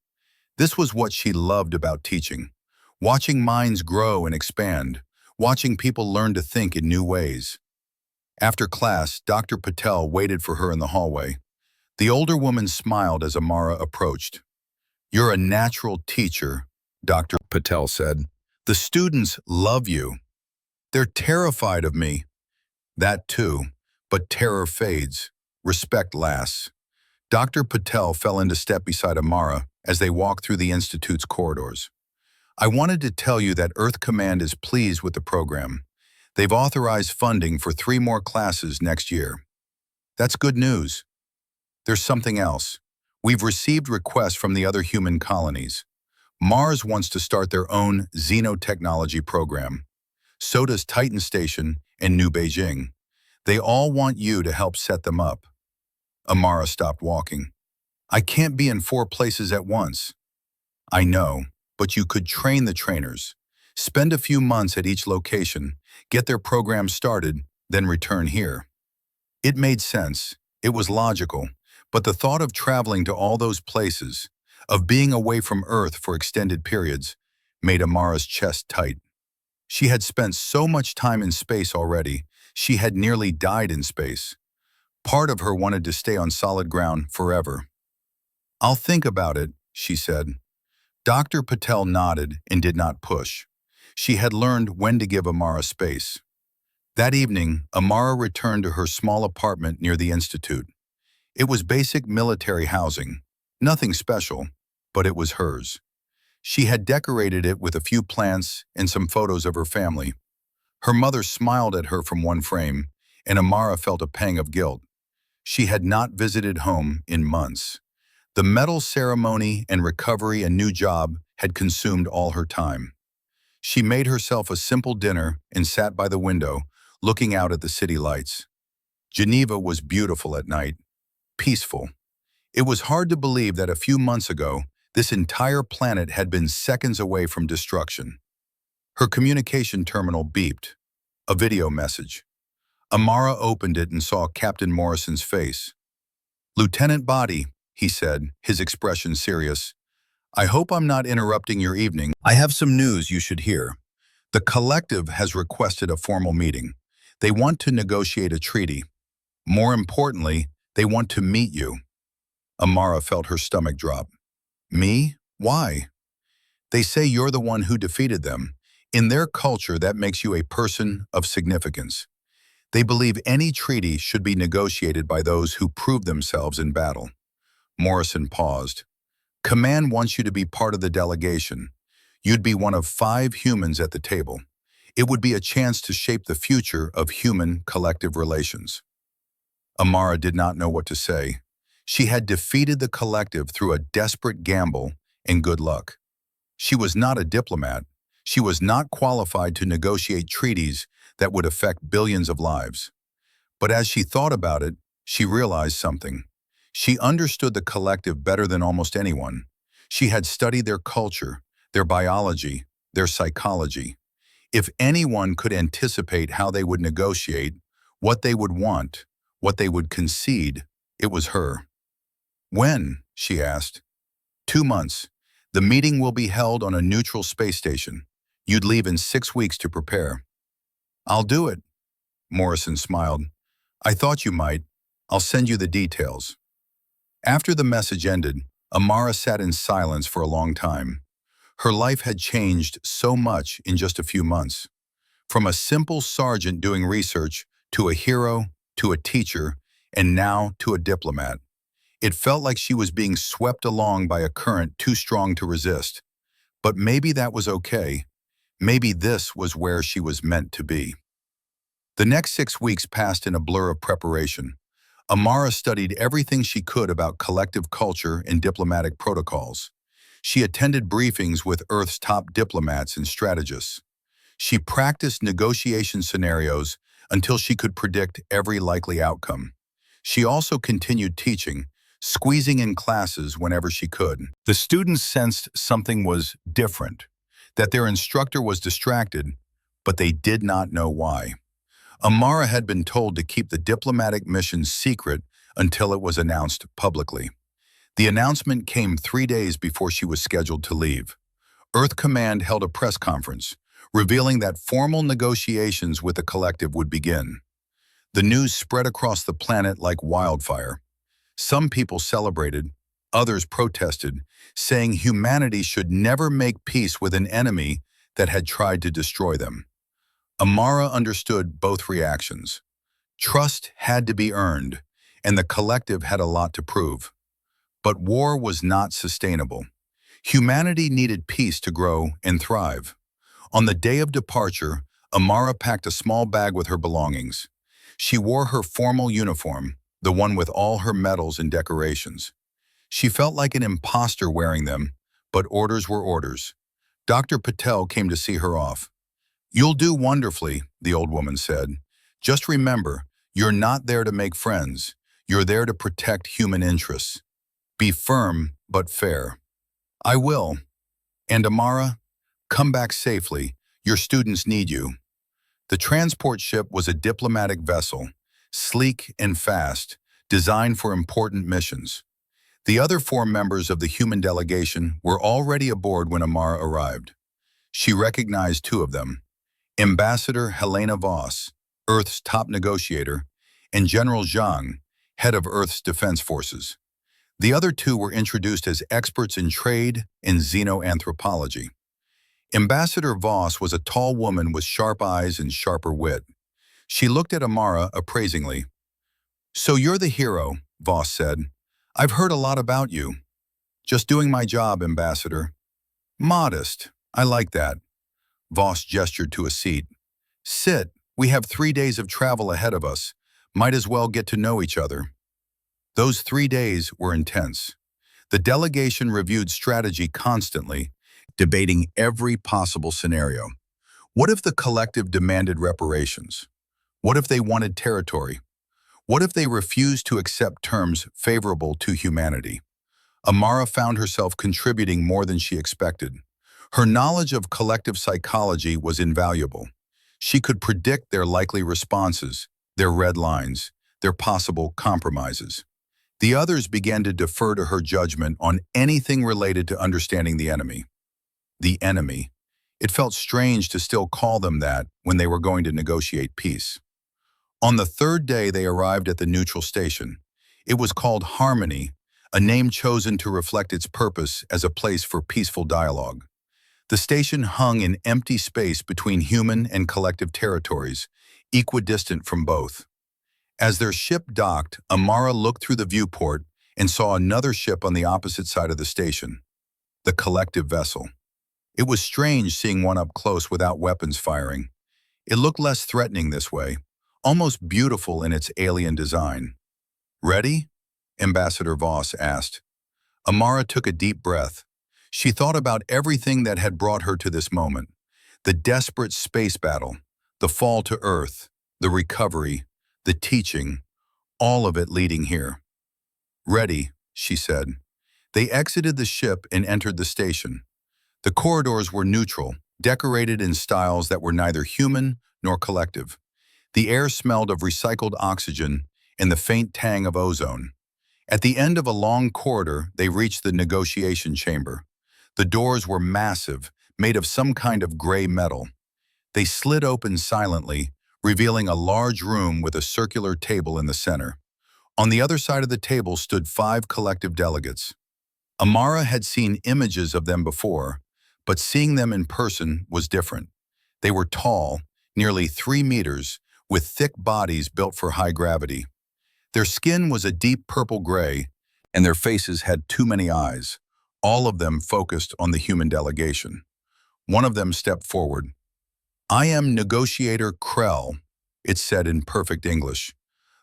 This was what she loved about teaching. Watching minds grow and expand, watching people learn to think in new ways. After class, Dr. Patel waited for her in the hallway. The older woman smiled as Amara approached. You're a natural teacher, Dr. Patel said. The students love you. They're terrified of me. That too, but terror fades. Respect lasts. Dr. Patel fell into step beside Amara as they walked through the Institute's corridors. "I wanted to tell you that Earth Command is pleased with the program. They've authorized funding for 3 more classes next year." "That's good news." "There's something else. We've received requests from the other human colonies. Mars wants to start their own xenotechnology program. So does Titan Station and New Beijing. They all want you to help set them up." Amara stopped walking. "I can't be in 4 places at once." "I know, but you could train the trainers. Spend a few months at each location, get their program started, then return here." It made sense. It was logical. But the thought of traveling to all those places, of being away from Earth for extended periods, made Amara's chest tight. She had spent so much time in space already. She had nearly died in space. Part of her wanted to stay on solid ground forever. "I'll think about it," she said. Dr. Patel nodded and did not push. She had learned when to give Amara space. That evening, Amara returned to her small apartment near the Institute. It was basic military housing, nothing special, but it was hers. She had decorated it with a few plants and some photos of her family. Her mother smiled at her from one frame, and Amara felt a pang of guilt. She had not visited home in months. The medal ceremony and recovery and new job had consumed all her time. She made herself a simple dinner and sat by the window, looking out at the city lights. Geneva was beautiful at night. Peaceful. It was hard to believe that a few months ago, this entire planet had been seconds away from destruction. Her communication terminal beeped. A video message. Amara opened it and saw Captain Morrison's face. "Lieutenant Bhatti," he said, his expression serious. "I hope I'm not interrupting your evening. I have some news you should hear. The collective has requested a formal meeting. They want to negotiate a treaty. More importantly, they want to meet you." Amara felt her stomach drop. "Me? Why?" "They say you're the one who defeated them. In their culture, that makes you a person of significance. They believe any treaty should be negotiated by those who prove themselves in battle." Morrison paused. "Command wants you to be part of the delegation. You'd be one of 5 humans at the table. It would be a chance to shape the future of human collective relations." Amara did not know what to say. She had defeated the collective through a desperate gamble and good luck. She was not a diplomat. She was not qualified to negotiate treaties that would affect billions of lives. But as she thought about it, she realized something. She understood the collective better than almost anyone. She had studied their culture, their biology, their psychology. If anyone could anticipate how they would negotiate, what they would want, what they would concede, it was her. "When?" she asked. 2 months. The meeting will be held on a neutral space station. You'd leave in 6 weeks to prepare." "I'll do it." Morrison smiled. "I thought you might. I'll send you the details." After the message ended, Amara sat in silence for a long time. Her life had changed so much in just a few months. From a simple sergeant doing research, to a hero, to a teacher, and now to a diplomat. It felt like she was being swept along by a current too strong to resist. But maybe that was okay. Maybe this was where she was meant to be. The next 6 weeks passed in a blur of preparation. Amara studied everything she could about collective culture and diplomatic protocols. She attended briefings with Earth's top diplomats and strategists. She practiced negotiation scenarios until she could predict every likely outcome. She also continued teaching, squeezing in classes whenever she could. The students sensed something was different, that their instructor was distracted, but they did not know why. Amara had been told to keep the diplomatic mission secret until it was announced publicly. The announcement came 3 days before she was scheduled to leave. Earth Command held a press conference, revealing that formal negotiations with the collective would begin. The news spread across the planet like wildfire. Some people celebrated, others protested, saying humanity should never make peace with an enemy that had tried to destroy them. Amara understood both reactions. Trust had to be earned, and the collective had a lot to prove. But war was not sustainable. Humanity needed peace to grow and thrive. On the day of departure, Amara packed a small bag with her belongings. She wore her formal uniform, the one with all her medals and decorations. She felt like an imposter wearing them, but orders were orders. Dr. Patel came to see her off. "You'll do wonderfully," the old woman said. "Just remember, you're not there to make friends. You're there to protect human interests. Be firm but fair." "I will. And Amara, come back safely. Your students need you." The transport ship was a diplomatic vessel, sleek and fast, designed for important missions. The other 4 members of the human delegation were already aboard when Amara arrived. She recognized 2 of them: Ambassador Helena Voss, Earth's top negotiator, and General Zhang, head of Earth's defense forces. The other 2 were introduced as experts in trade and xenoanthropology. Ambassador Voss was a tall woman with sharp eyes and sharper wit. She looked at Amara appraisingly. "So you're the hero," Voss said. "I've heard a lot about you." "Just doing my job, Ambassador." "Modest. I like that." Voss gestured to a seat. "Sit. We have 3 days of travel ahead of us. Might as well get to know each other." Those 3 days were intense. The delegation reviewed strategy constantly, debating every possible scenario. What if the collective demanded reparations? What if they wanted territory? What if they refused to accept terms favorable to humanity? Amara found herself contributing more than she expected. Her knowledge of collective psychology was invaluable. She could predict their likely responses, their red lines, their possible compromises. The others began to defer to her judgment on anything related to understanding the enemy. The enemy. It felt strange to still call them that when they were going to negotiate peace. On the 3rd day, they arrived at the neutral station. It was called Harmony, a name chosen to reflect its purpose as a place for peaceful dialogue. The station hung in empty space between human and collective territories, equidistant from both. As their ship docked, Amara looked through the viewport and saw another ship on the opposite side of the station, the collective vessel. It was strange seeing one up close without weapons firing. It looked less threatening this way, almost beautiful in its alien design. "Ready?" Ambassador Voss asked. Amara took a deep breath. She thought about everything that had brought her to this moment: the desperate space battle, the fall to Earth, the recovery, the teaching, all of it leading here. "Ready," she said. They exited the ship and entered the station. The corridors were neutral, decorated in styles that were neither human nor collective. The air smelled of recycled oxygen and the faint tang of ozone. At the end of a long corridor, they reached the negotiation chamber. The doors were massive, made of some kind of gray metal. They slid open silently, revealing a large room with a circular table in the center. On the other side of the table stood 5 collective delegates. Amara had seen images of them before, but seeing them in person was different. They were tall, nearly 3 meters, with thick bodies built for high gravity. Their skin was a deep purple gray, and their faces had too many eyes, all of them focused on the human delegation. One of them stepped forward. "I am Negotiator Krell," it said in perfect English,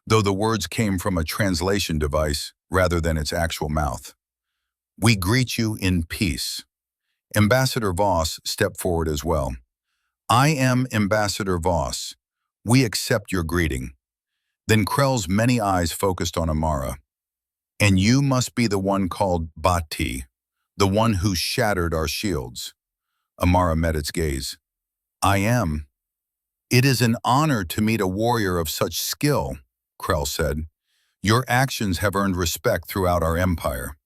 though the words came from a translation device rather than its actual mouth. "We greet you in peace." Ambassador Voss stepped forward as well. "I am Ambassador Voss. We accept your greeting." Then Krell's many eyes focused on Amara. "And you must be the one called Bhatti, the one who shattered our shields." Amara met its gaze. "I am." "It is an honor to meet a warrior of such skill," Krell said. "Your actions have earned respect throughout our empire."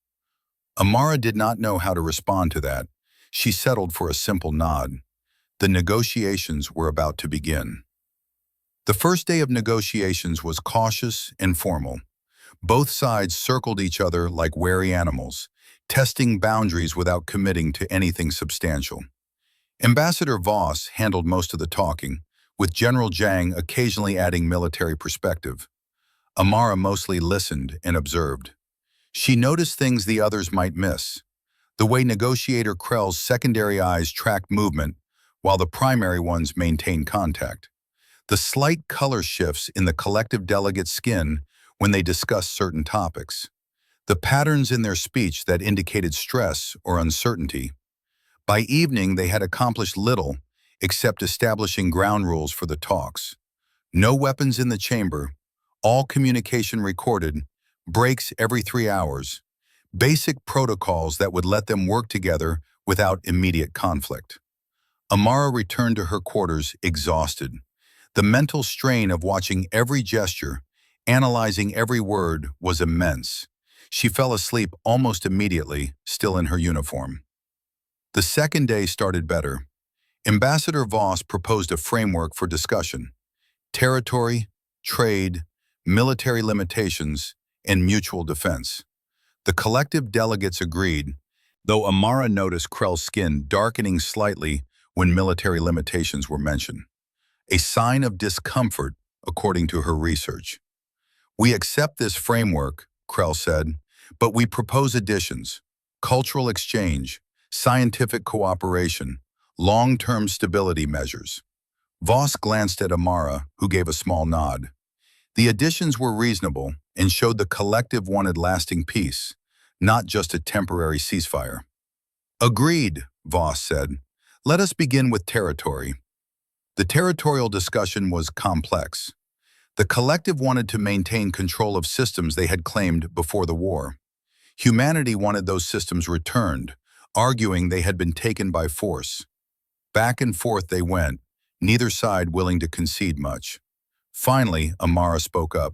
Amara did not know how to respond to that. She settled for a simple nod. The negotiations were about to begin. The first day of negotiations was cautious and formal. Both sides circled each other like wary animals, testing boundaries without committing to anything substantial. Ambassador Voss handled most of the talking, with General Zhang occasionally adding military perspective. Amara mostly listened and observed. She noticed things the others might miss: the way negotiator Krell's secondary eyes tracked movement while the primary ones maintained contact. The slight color shifts in the collective delegate's skin when they discussed certain topics. The patterns in their speech that indicated stress or uncertainty. By evening, they had accomplished little except establishing ground rules for the talks. No weapons in the chamber, all communication recorded, breaks every 3 hours, basic protocols that would let them work together without immediate conflict. Amara returned to her quarters exhausted. The mental strain of watching every gesture, analyzing every word, was immense. She fell asleep almost immediately, still in her uniform. The second day started better. Ambassador Voss proposed a framework for discussion: territory, trade, military limitations, and mutual defense. The collective delegates agreed, though Amara noticed Krell's skin darkening slightly when military limitations were mentioned. A sign of discomfort, according to her research. "We accept this framework," Krell said, "but we propose additions: cultural exchange, scientific cooperation, long-term stability measures." Voss glanced at Amara, who gave a small nod. The additions were reasonable and showed the collective wanted lasting peace, not just a temporary ceasefire. "Agreed," Voss said. "Let us begin with territory." The territorial discussion was complex. The collective wanted to maintain control of systems they had claimed before the war. Humanity wanted those systems returned, arguing they had been taken by force. Back and forth they went, neither side willing to concede much. Finally, Amara spoke up.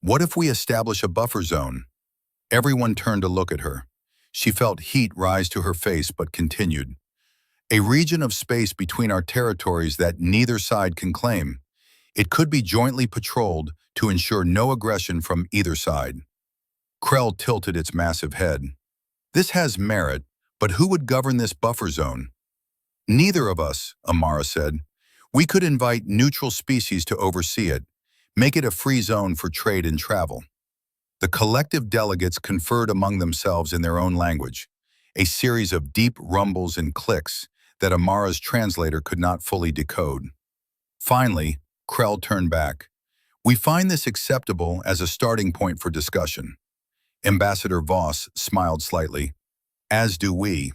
"What if we establish a buffer zone?" Everyone turned to look at her. She felt heat rise to her face but continued. "A region of space between our territories that neither side can claim. It could be jointly patrolled to ensure no aggression from either side." Krell tilted its massive head. "This has merit, but who would govern this buffer zone?" "Neither of us," Amara said. "We could invite neutral species to oversee it, make it a free zone for trade and travel." The collective delegates conferred among themselves in their own language, a series of deep rumbles and clicks that Amara's translator could not fully decode. Finally, Krell turned back. "We find this acceptable as a starting point for discussion." Ambassador Voss smiled slightly. "As do we."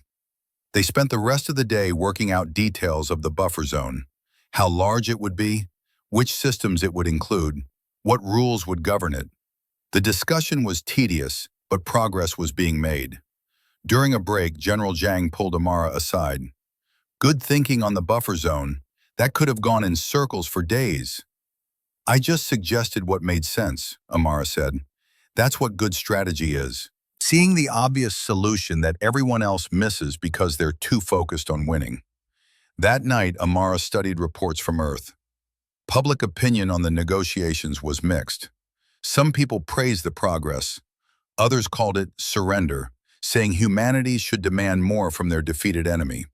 They spent the rest of the day working out details of the buffer zone, how large it would be, which systems it would include, what rules would govern it. The discussion was tedious, but progress was being made. During a break, General Zhang pulled Amara aside. "Good thinking on the buffer zone. That could have gone in circles for days." "I just suggested what made sense," Amara said. "That's what good strategy is. Seeing the obvious solution that everyone else misses because they're too focused on winning." That night, Amara studied reports from Earth. Public opinion on the negotiations was mixed. Some people praised the progress. Others called it surrender, saying humanity should demand more from their defeated enemy.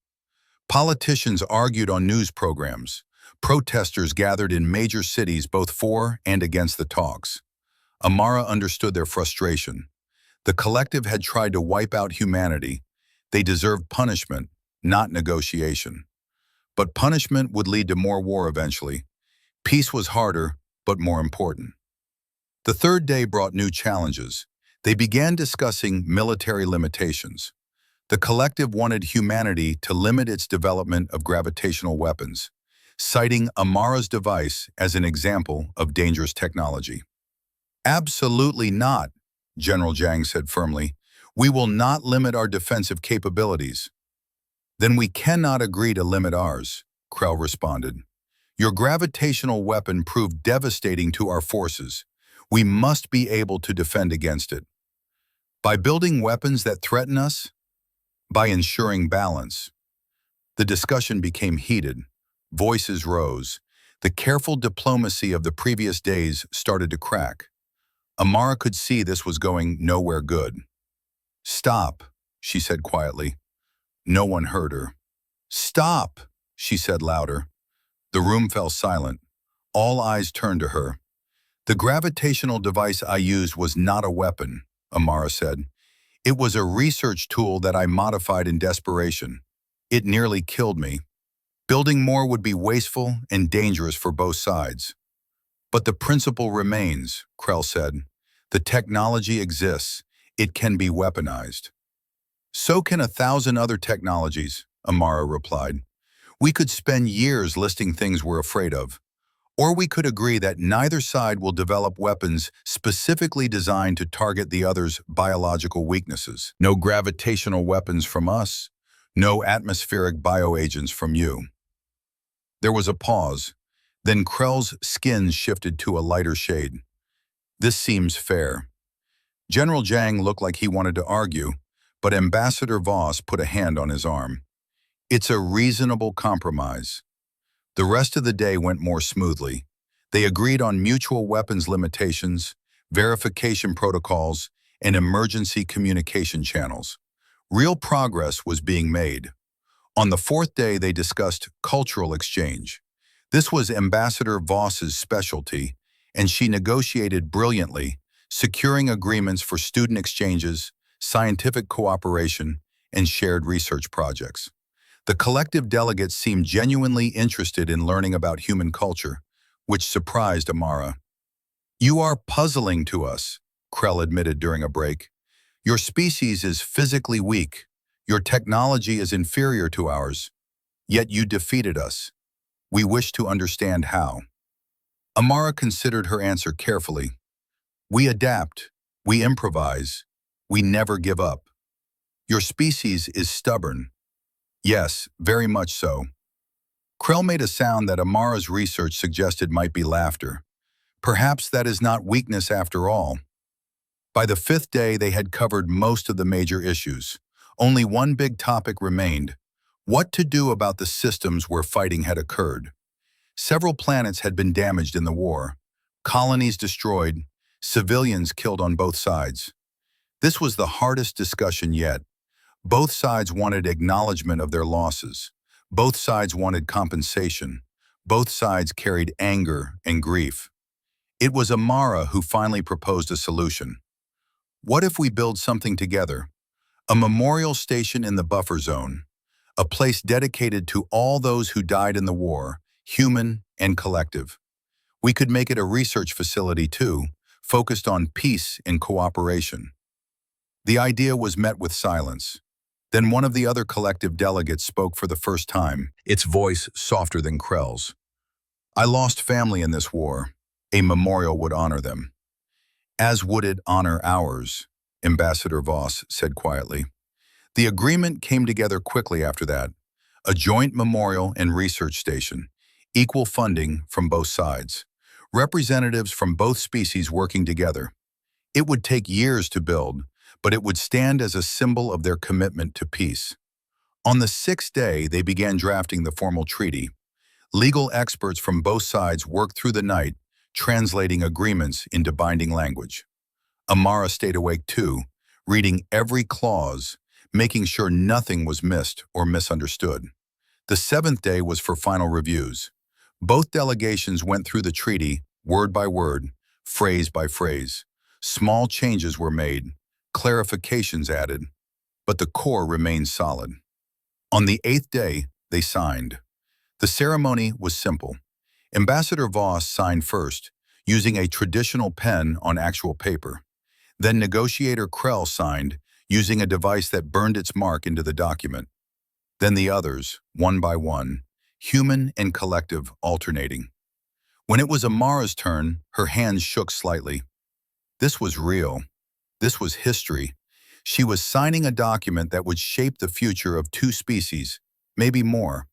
Politicians argued on news programs. Protesters gathered in major cities both for and against the talks. Amara understood their frustration. The collective had tried to wipe out humanity. They deserved punishment, not negotiation. But punishment would lead to more war eventually. Peace was harder, but more important. The third day brought new challenges. They began discussing military limitations. The collective wanted humanity to limit its development of gravitational weapons, citing Amara's device as an example of dangerous technology. "Absolutely not," General Zhang said firmly. "We will not limit our defensive capabilities." "Then we cannot agree to limit ours," Krell responded. "Your gravitational weapon proved devastating to our forces. We must be able to defend against it. By building weapons that threaten us? By ensuring balance." The discussion became heated. Voices rose. The careful diplomacy of the previous days started to crack. Amara could see this was going nowhere good. "Stop," she said quietly. No one heard her. "Stop," she said louder. The room fell silent. All eyes turned to her. "The gravitational device I used was not a weapon," Amara said. It was a research tool that I modified in desperation. It nearly killed me. Building more would be wasteful and dangerous for both sides. But the principle remains, Krell said. The technology exists. It can be weaponized. So can 1,000 other technologies, Amara replied. We could spend years listing things we're afraid of. Or we could agree that neither side will develop weapons specifically designed to target the other's biological weaknesses. No gravitational weapons from us, no atmospheric bioagents from you. There was a pause. Then Krell's skin shifted to a lighter shade. This seems fair. General Zhang looked like he wanted to argue, but Ambassador Voss put a hand on his arm. It's a reasonable compromise. The rest of the day went more smoothly. They agreed on mutual weapons limitations, verification protocols, and emergency communication channels. Real progress was being made. On the fourth day, they discussed cultural exchange. This was Ambassador Voss's specialty, and she negotiated brilliantly, securing agreements for student exchanges, scientific cooperation, and shared research projects. The collective delegates seemed genuinely interested in learning about human culture, which surprised Amara. You are puzzling to us, Krell admitted during a break. Your species is physically weak. Your technology is inferior to ours. Yet you defeated us. We wish to understand how. Amara considered her answer carefully. We adapt. We improvise. We never give up. Your species is stubborn. Yes, very much so. Krell made a sound that Amara's research suggested might be laughter. Perhaps that is not weakness after all. By the fifth day, they had covered most of the major issues. Only one big topic remained: what to do about the systems where fighting had occurred. Several planets had been damaged in the war, colonies destroyed, civilians killed on both sides. This was the hardest discussion yet. Both sides wanted acknowledgement of their losses. Both sides wanted compensation. Both sides carried anger and grief. It was Amara who finally proposed a solution. What if we build something together? A memorial station in the buffer zone. A place dedicated to all those who died in the war, human and collective. We could make it a research facility too, focused on peace and cooperation. The idea was met with silence. Then one of the other collective delegates spoke for the first time, its voice softer than Krell's. I lost family in this war. A memorial would honor them. As would it honor ours, Ambassador Voss said quietly. The agreement came together quickly after that. A joint memorial and research station, equal funding from both sides, representatives from both species working together. It would take years to build, but it would stand as a symbol of their commitment to peace. On the sixth day, they began drafting the formal treaty. Legal experts from both sides worked through the night, translating agreements into binding language. Amara stayed awake too, reading every clause, making sure nothing was missed or misunderstood. The seventh day was for final reviews. Both delegations went through the treaty, word by word, phrase by phrase. Small changes were made, clarifications added, but the core remained solid. On the eighth day, they signed. The ceremony was simple. Ambassador Voss signed first, using a traditional pen on actual paper. Then negotiator Krell signed, using a device that burned its mark into the document. Then the others, one by one, human and collective alternating. When it was Amara's turn, her hands shook slightly. This was real. This was history. She was signing a document that would shape the future of two species, maybe more.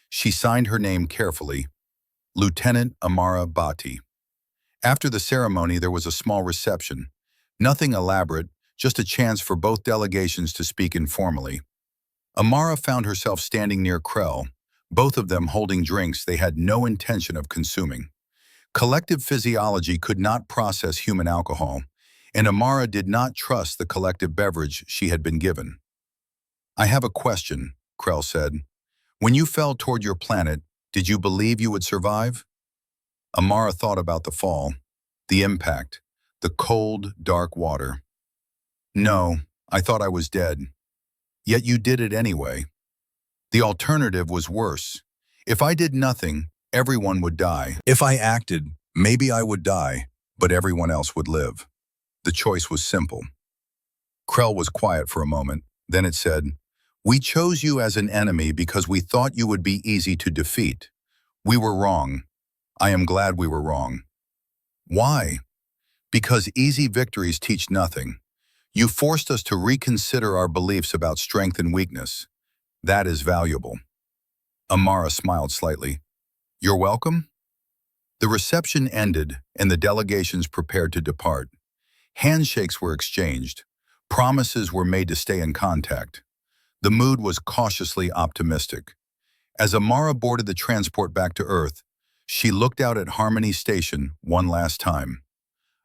She signed her name carefully, Lieutenant Amara Bhatti. After the ceremony, there was a small reception. Nothing elaborate, just a chance for both delegations to speak informally. Amara found herself standing near Krell, both of them holding drinks they had no intention of consuming. Collective physiology could not process human alcohol, and Amara did not trust the collective beverage she had been given. I have a question, Krell said. When you fell toward your planet, did you believe you would survive? Amara thought about the fall, the impact, the cold, dark water. No, I thought I was dead. Yet you did it anyway. The alternative was worse. If I did nothing, everyone would die. If I acted, maybe I would die, but everyone else would live. The choice was simple. Krell was quiet for a moment. Then it said, "We chose you as an enemy because we thought you would be easy to defeat. We were wrong. I am glad we were wrong." Why? Because easy victories teach nothing. You forced us to reconsider our beliefs about strength and weakness. That is valuable. Amara smiled slightly. "You're welcome?" The reception ended and the delegations prepared to depart. Handshakes were exchanged. Promises were made to stay in contact. The mood was cautiously optimistic. As Amara boarded the transport back to Earth, she looked out at Harmony Station one last time.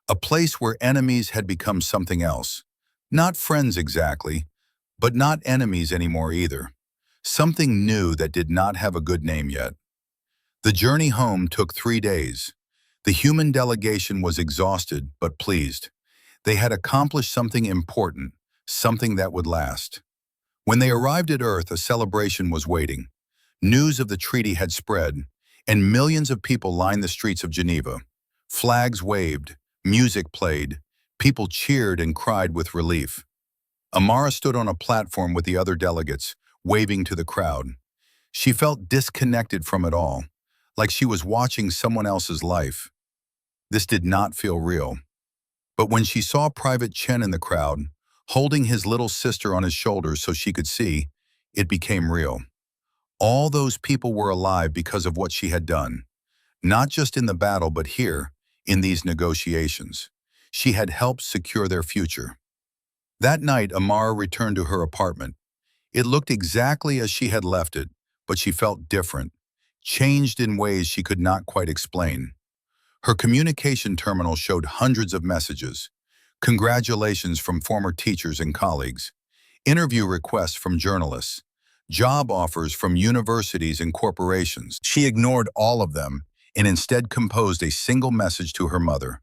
A place where enemies had become something else. Not friends exactly, but not enemies anymore either. Something new that did not have a good name yet. The journey home took 3 days. The human delegation was exhausted but pleased. They had accomplished something important, something that would last. When they arrived at Earth, a celebration was waiting. News of the treaty had spread, and millions of people lined the streets of Geneva. Flags waved, music played, people cheered and cried with relief. Amara stood on a platform with the other delegates, waving to the crowd. She felt disconnected from it all, like she was watching someone else's life. This did not feel real. But when she saw Private Chen in the crowd, holding his little sister on his shoulders so she could see, it became real. All those people were alive because of what she had done. Not just in the battle, but here, in these negotiations. She had helped secure their future. That night, Amara returned to her apartment. It looked exactly as she had left it, but she felt different, changed in ways she could not quite explain. Her communication terminal showed hundreds of messages. Congratulations from former teachers and colleagues. Interview requests from journalists. Job offers from universities and corporations. She ignored all of them and instead composed a single message to her mother.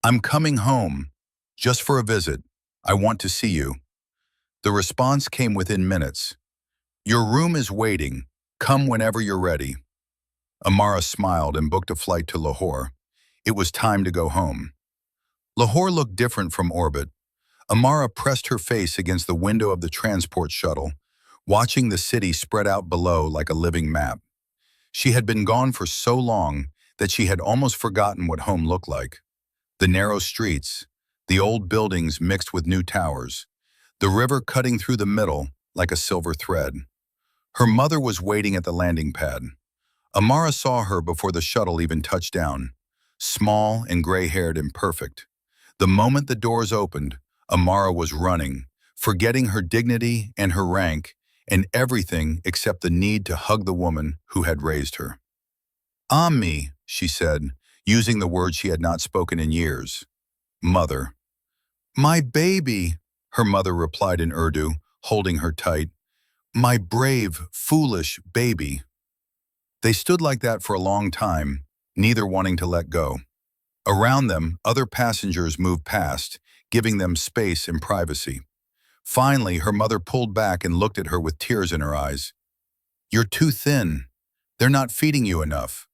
"I'm coming home, just for a visit. I want to see you." The response came within minutes. "Your room is waiting. Come whenever you're ready." Amara smiled and booked a flight to Lahore. It was time to go home. Lahore looked different from orbit. Amara pressed her face against the window of the transport shuttle, watching the city spread out below like a living map. She had been gone for so long that she had almost forgotten what home looked like. The narrow streets, the old buildings mixed with new towers, the river cutting through the middle like a silver thread. Her mother was waiting at the landing pad. Amara saw her before the shuttle even touched down, small and gray-haired and perfect. The moment the doors opened, Amara was running, forgetting her dignity and her rank, and everything except the need to hug the woman who had raised her. "Ammi," she said, using the word she had not spoken in years. "Mother." "My baby," her mother replied in Urdu, holding her tight. "My brave, foolish baby." They stood like that for a long time, neither wanting to let go. Around them, other passengers moved past, giving them space and privacy. Finally, her mother pulled back and looked at her with tears in her eyes. "You're too thin. They're not feeding you enough."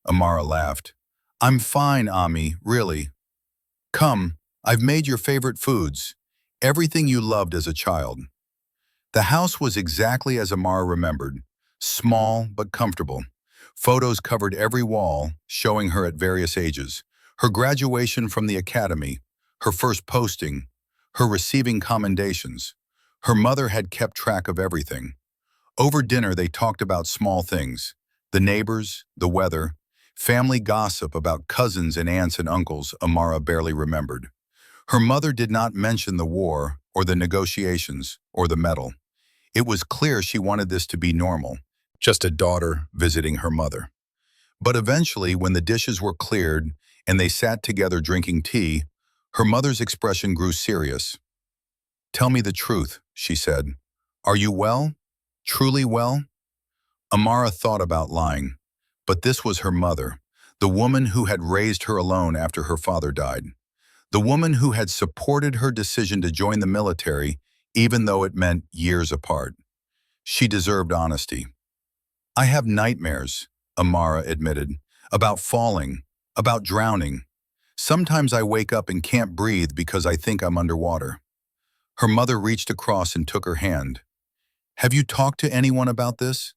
Amara laughed. "I'm fine, Ami, really. Come, I've made your favorite foods, everything you loved as a child." The house was exactly as Amara remembered, small but comfortable. Photos covered every wall, showing her at various ages. Her graduation from the academy, her first posting, her receiving commendations. Her mother had kept track of everything. Over dinner, they talked about small things, the neighbors, the weather, family gossip about cousins and aunts and uncles Amara barely remembered. Her mother did not mention the war or the negotiations or the medal. It was clear she wanted this to be normal, just a daughter visiting her mother. But eventually, when the dishes were cleared and they sat together drinking tea, her mother's expression grew serious. "Tell me the truth," she said. "Are you well? Truly well?" Amara thought about lying, but this was her mother, the woman who had raised her alone after her father died. The woman who had supported her decision to join the military, even though it meant years apart. She deserved honesty. I have nightmares, Amara admitted, about falling, about drowning. Sometimes I wake up and can't breathe because I think I'm underwater. Her mother reached across and took her hand. Have you talked to anyone about this?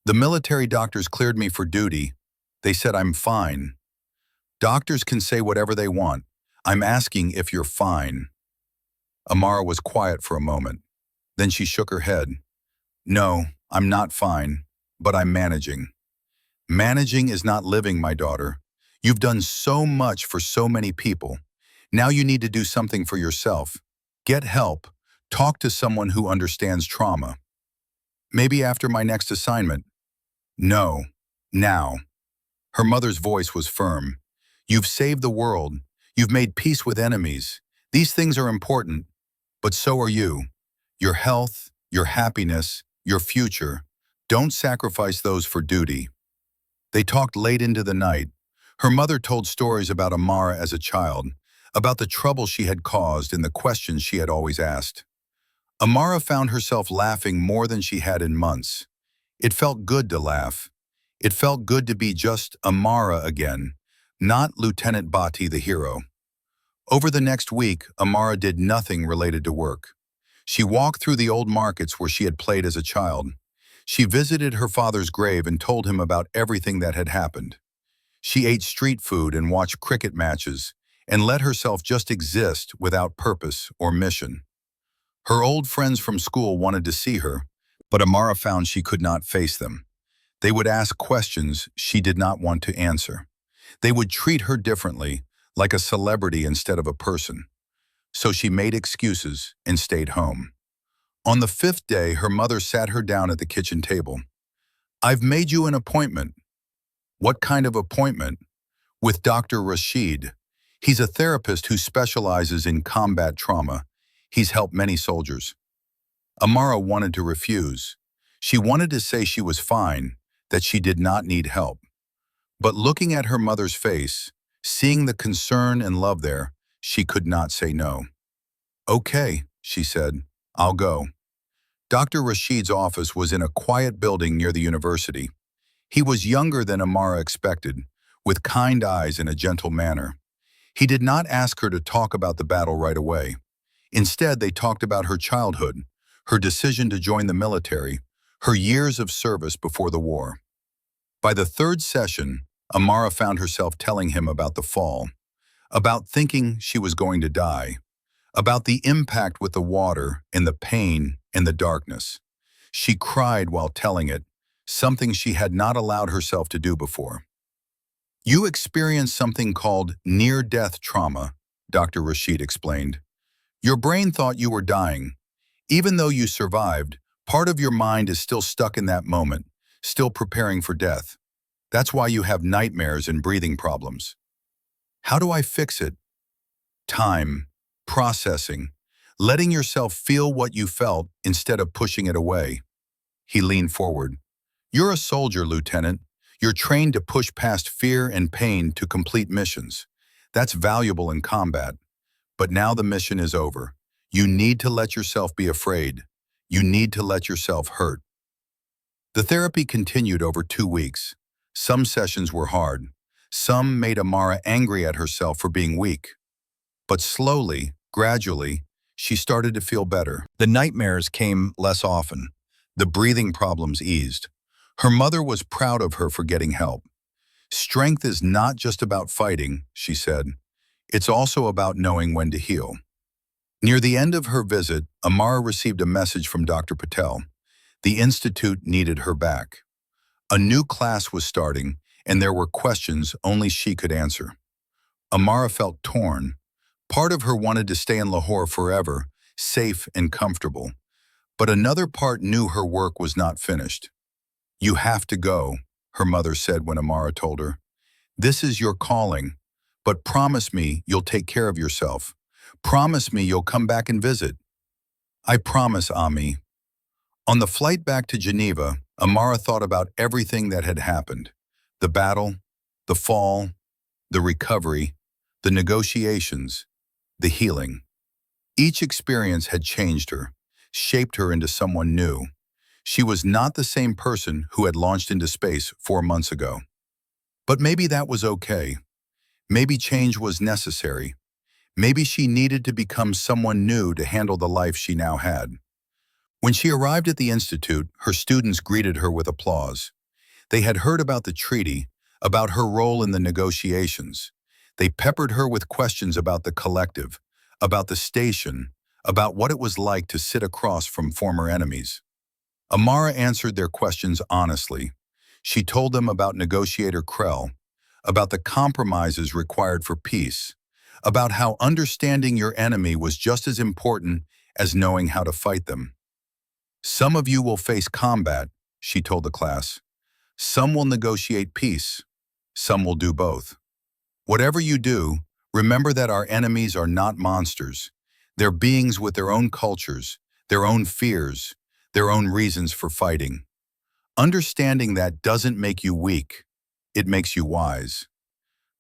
The military doctors cleared me for duty. They said I'm fine. Doctors can say whatever they want. I'm asking if you're fine. Amara was quiet for a moment. Then she shook her head. No, I'm not fine, but I'm managing. Managing is not living, my daughter. You've done so much for so many people. Now you need to do something for yourself. Get help. Talk to someone who understands trauma. Maybe after my next assignment. No. Now. Her mother's voice was firm. You've saved the world. You've made peace with enemies. These things are important, but so are you. Your health, your happiness, your future. Don't sacrifice those for duty. They talked late into the night. Her mother told stories about Amara as a child, about the trouble she had caused and the questions she had always asked. Amara found herself laughing more than she had in months. It felt good to laugh. It felt good to be just Amara again, not Lieutenant Bhatti the hero. Over the next week, Amara did nothing related to work. She walked through the old markets where she had played as a child. She visited her father's grave and told him about everything that had happened. She ate street food and watched cricket matches and let herself just exist without purpose or mission. Her old friends from school wanted to see her, but Amara found she could not face them. They would ask questions she did not want to answer. They would treat her differently, like a celebrity instead of a person. So she made excuses and stayed home. On the fifth day, her mother sat her down at the kitchen table. I've made you an appointment. What kind of appointment? With Dr. Rashid. He's a therapist who specializes in combat trauma. He's helped many soldiers. Amara wanted to refuse. She wanted to say she was fine, that she did not need help. But looking at her mother's face, seeing the concern and love there, she could not say no. Okay, she said, I'll go. Dr. Rashid's office was in a quiet building near the university. He was younger than Amara expected, with kind eyes and a gentle manner. He did not ask her to talk about the battle right away. Instead, they talked about her childhood, her decision to join the military, her years of service before the war. By the third session, Amara found herself telling him about the fall, about thinking she was going to die, about the impact with the water and the pain and the darkness. She cried while telling it, something she had not allowed herself to do before. You experienced something called near-death trauma, Dr. Rashid explained. Your brain thought you were dying. Even though you survived, part of your mind is still stuck in that moment, still preparing for death. That's why you have nightmares and breathing problems. How do I fix it? Time, processing, letting yourself feel what you felt instead of pushing it away. He leaned forward. You're a soldier, Lieutenant. You're trained to push past fear and pain to complete missions. That's valuable in combat. But now the mission is over. You need to let yourself be afraid. You need to let yourself hurt. The therapy continued over 2 weeks. Some sessions were hard. Some made Amara angry at herself for being weak. But slowly, gradually, she started to feel better. The nightmares came less often. The breathing problems eased. Her mother was proud of her for getting help. Strength is not just about fighting, she said. It's also about knowing when to heal. Near the end of her visit, Amara received a message from Dr. Patel. The institute needed her back. A new class was starting, and there were questions only she could answer. Amara felt torn. Part of her wanted to stay in Lahore forever, safe and comfortable. But another part knew her work was not finished. You have to go, her mother said when Amara told her. This is your calling, but promise me you'll take care of yourself. Promise me you'll come back and visit. I promise, Ami. On the flight back to Geneva, Amara thought about everything that had happened. The battle, the fall, the recovery, the negotiations, the healing. Each experience had changed her, shaped her into someone new. She was not the same person who had launched into space 4 months ago. But maybe that was okay. Maybe change was necessary. Maybe she needed to become someone new to handle the life she now had. When she arrived at the Institute, her students greeted her with applause. They had heard about the treaty, about her role in the negotiations. They peppered her with questions about the collective, about the station, about what it was like to sit across from former enemies. Amara answered their questions honestly. She told them about negotiator Krell, about the compromises required for peace, about how understanding your enemy was just as important as knowing how to fight them. Some of you will face combat, she told the class. Some will negotiate peace. Some will do both. Whatever you do, remember that our enemies are not monsters. They're beings with their own cultures, their own fears, their own reasons for fighting. Understanding that doesn't make you weak. It makes you wise.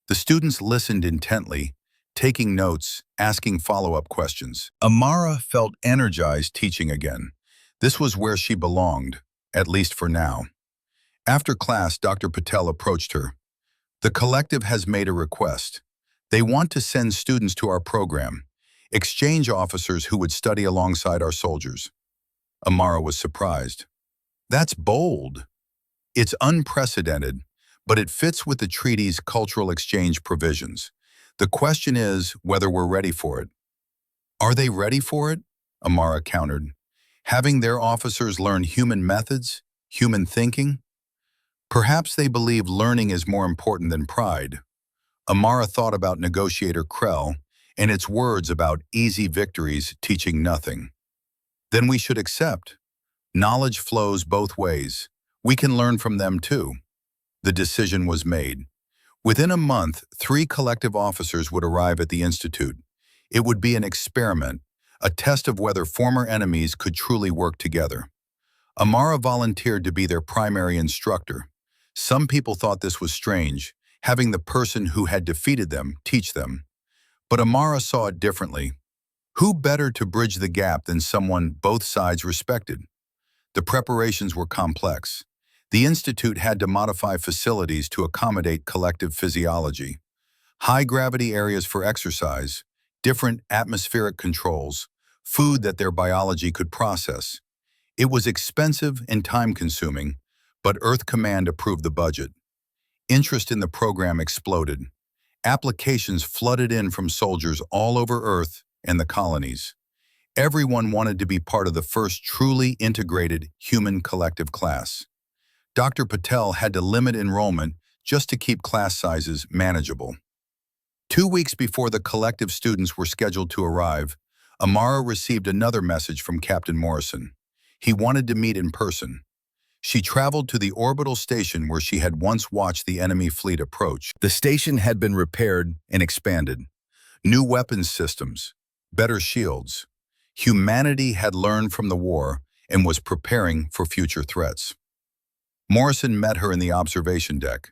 The students listened intently, taking notes, asking follow-up questions. Amara felt energized teaching again. This was where she belonged, at least for now. After class, Dr. Patel approached her. The collective has made a request. They want to send students to our program, exchange officers who would study alongside our soldiers. Amara was surprised. That's bold. It's unprecedented, but it fits with the treaty's cultural exchange provisions. The question is whether we're ready for it. Are they ready for it? Amara countered. Having their officers learn human methods, human thinking? Perhaps they believe learning is more important than pride. Amara thought about negotiator Krell and its words about easy victories teaching nothing. Then we should accept. Knowledge flows both ways. We can learn from them too. The decision was made. Within a month, 3 collective officers would arrive at the Institute. It would be an experiment, a test of whether former enemies could truly work together. Amara volunteered to be their primary instructor. Some people thought this was strange, having the person who had defeated them teach them. But Amara saw it differently. Who better to bridge the gap than someone both sides respected? The preparations were complex. The Institute had to modify facilities to accommodate collective physiology. High-gravity areas for exercise, different atmospheric controls, food that their biology could process. It was expensive and time-consuming, but Earth Command approved the budget. Interest in the program exploded. Applications flooded in from soldiers all over Earth and the colonies. Everyone wanted to be part of the first truly integrated human collective class. Dr. Patel had to limit enrollment just to keep class sizes manageable. 2 weeks before the collective students were scheduled to arrive, Amara received another message from Captain Morrison. He wanted to meet in person. She traveled to the orbital station where she had once watched the enemy fleet approach. The station had been repaired and expanded. New weapons systems, better shields. Humanity had learned from the war and was preparing for future threats. Morrison met her in the observation deck,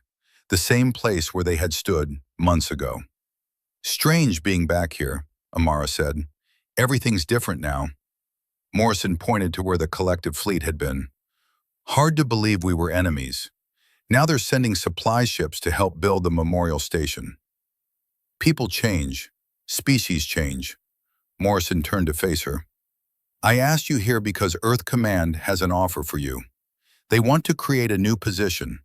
the same place where they had stood months ago. Strange being back here, Amara said. Everything's different now. Morrison pointed to where the collective fleet had been. Hard to believe we were enemies. Now they're sending supply ships to help build the memorial station. People change. Species change. Morrison turned to face her. I asked you here because Earth Command has an offer for you. They want to create a new position,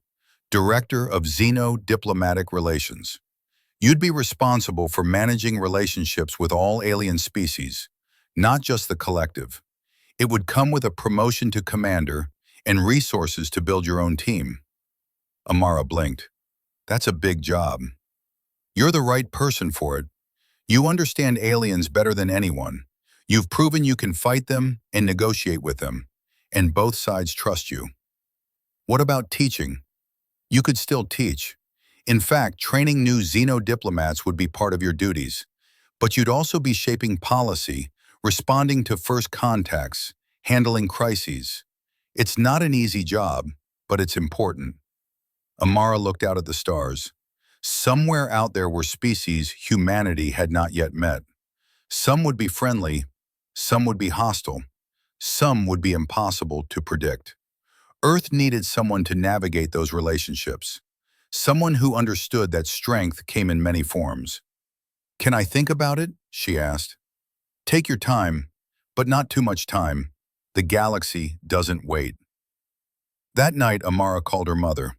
Director of Xeno-Diplomatic Relations. You'd be responsible for managing relationships with all alien species, not just the collective. It would come with a promotion to commander and resources to build your own team. Amara blinked. That's a big job. You're the right person for it. You understand aliens better than anyone. You've proven you can fight them and negotiate with them, and both sides trust you. What about teaching? You could still teach. In fact, training new xeno-diplomats would be part of your duties. But you'd also be shaping policy, responding to first contacts, handling crises. It's not an easy job, but it's important. Amara looked out at the stars. Somewhere out there were species humanity had not yet met. Some would be friendly, some would be hostile, some would be impossible to predict. Earth needed someone to navigate those relationships, someone who understood that strength came in many forms. "Can I think about it?" she asked. "Take your time, but not too much time. The galaxy doesn't wait." That night, Amara called her mother.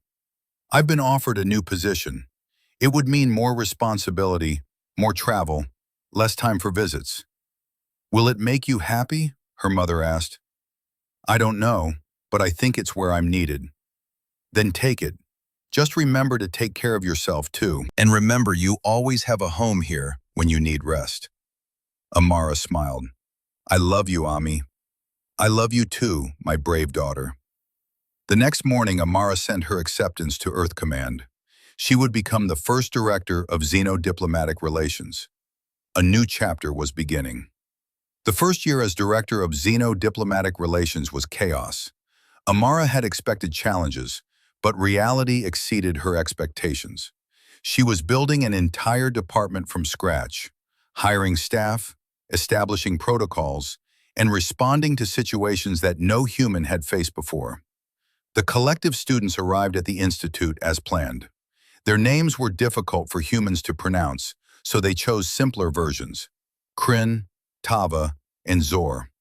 "I've been offered a new position. It would mean more responsibility, more travel, less time for visits." "Will it make you happy?" her mother asked. "I don't know, but I think it's where I'm needed." "Then take it. Just remember to take care of yourself too. And remember, you always have a home here when you need rest." Amara smiled. "I love you, Ami. I love you too, my brave daughter." The next morning, Amara sent her acceptance to Earth Command. She would become the first director of Xeno-Diplomatic Relations. A new chapter was beginning. The first year as director of Xeno-Diplomatic Relations was chaos. Amara had expected challenges, but reality exceeded her expectations. She was building an entire department from scratch, hiring staff, establishing protocols, and responding to situations that no human had faced before. The collective students arrived at the Institute as planned. Their names were difficult for humans to pronounce, so they chose simpler versions: Kryn, Tava, and Zor.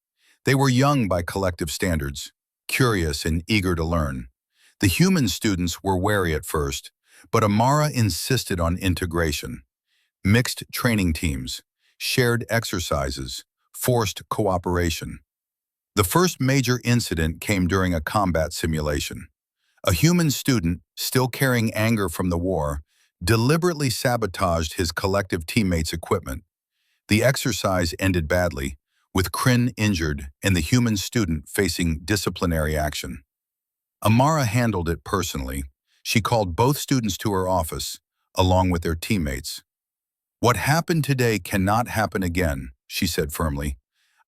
They were young by collective standards, curious and eager to learn. The human students were wary at first, but Amara insisted on integration. Mixed training teams, shared exercises, forced cooperation. The first major incident came during a combat simulation. A human student, still carrying anger from the war, deliberately sabotaged his collective teammates' equipment. The exercise ended badly, with Kryn injured and the human student facing disciplinary action. Amara handled it personally. She called both students to her office, along with their teammates. "What happened today cannot happen again," she said firmly.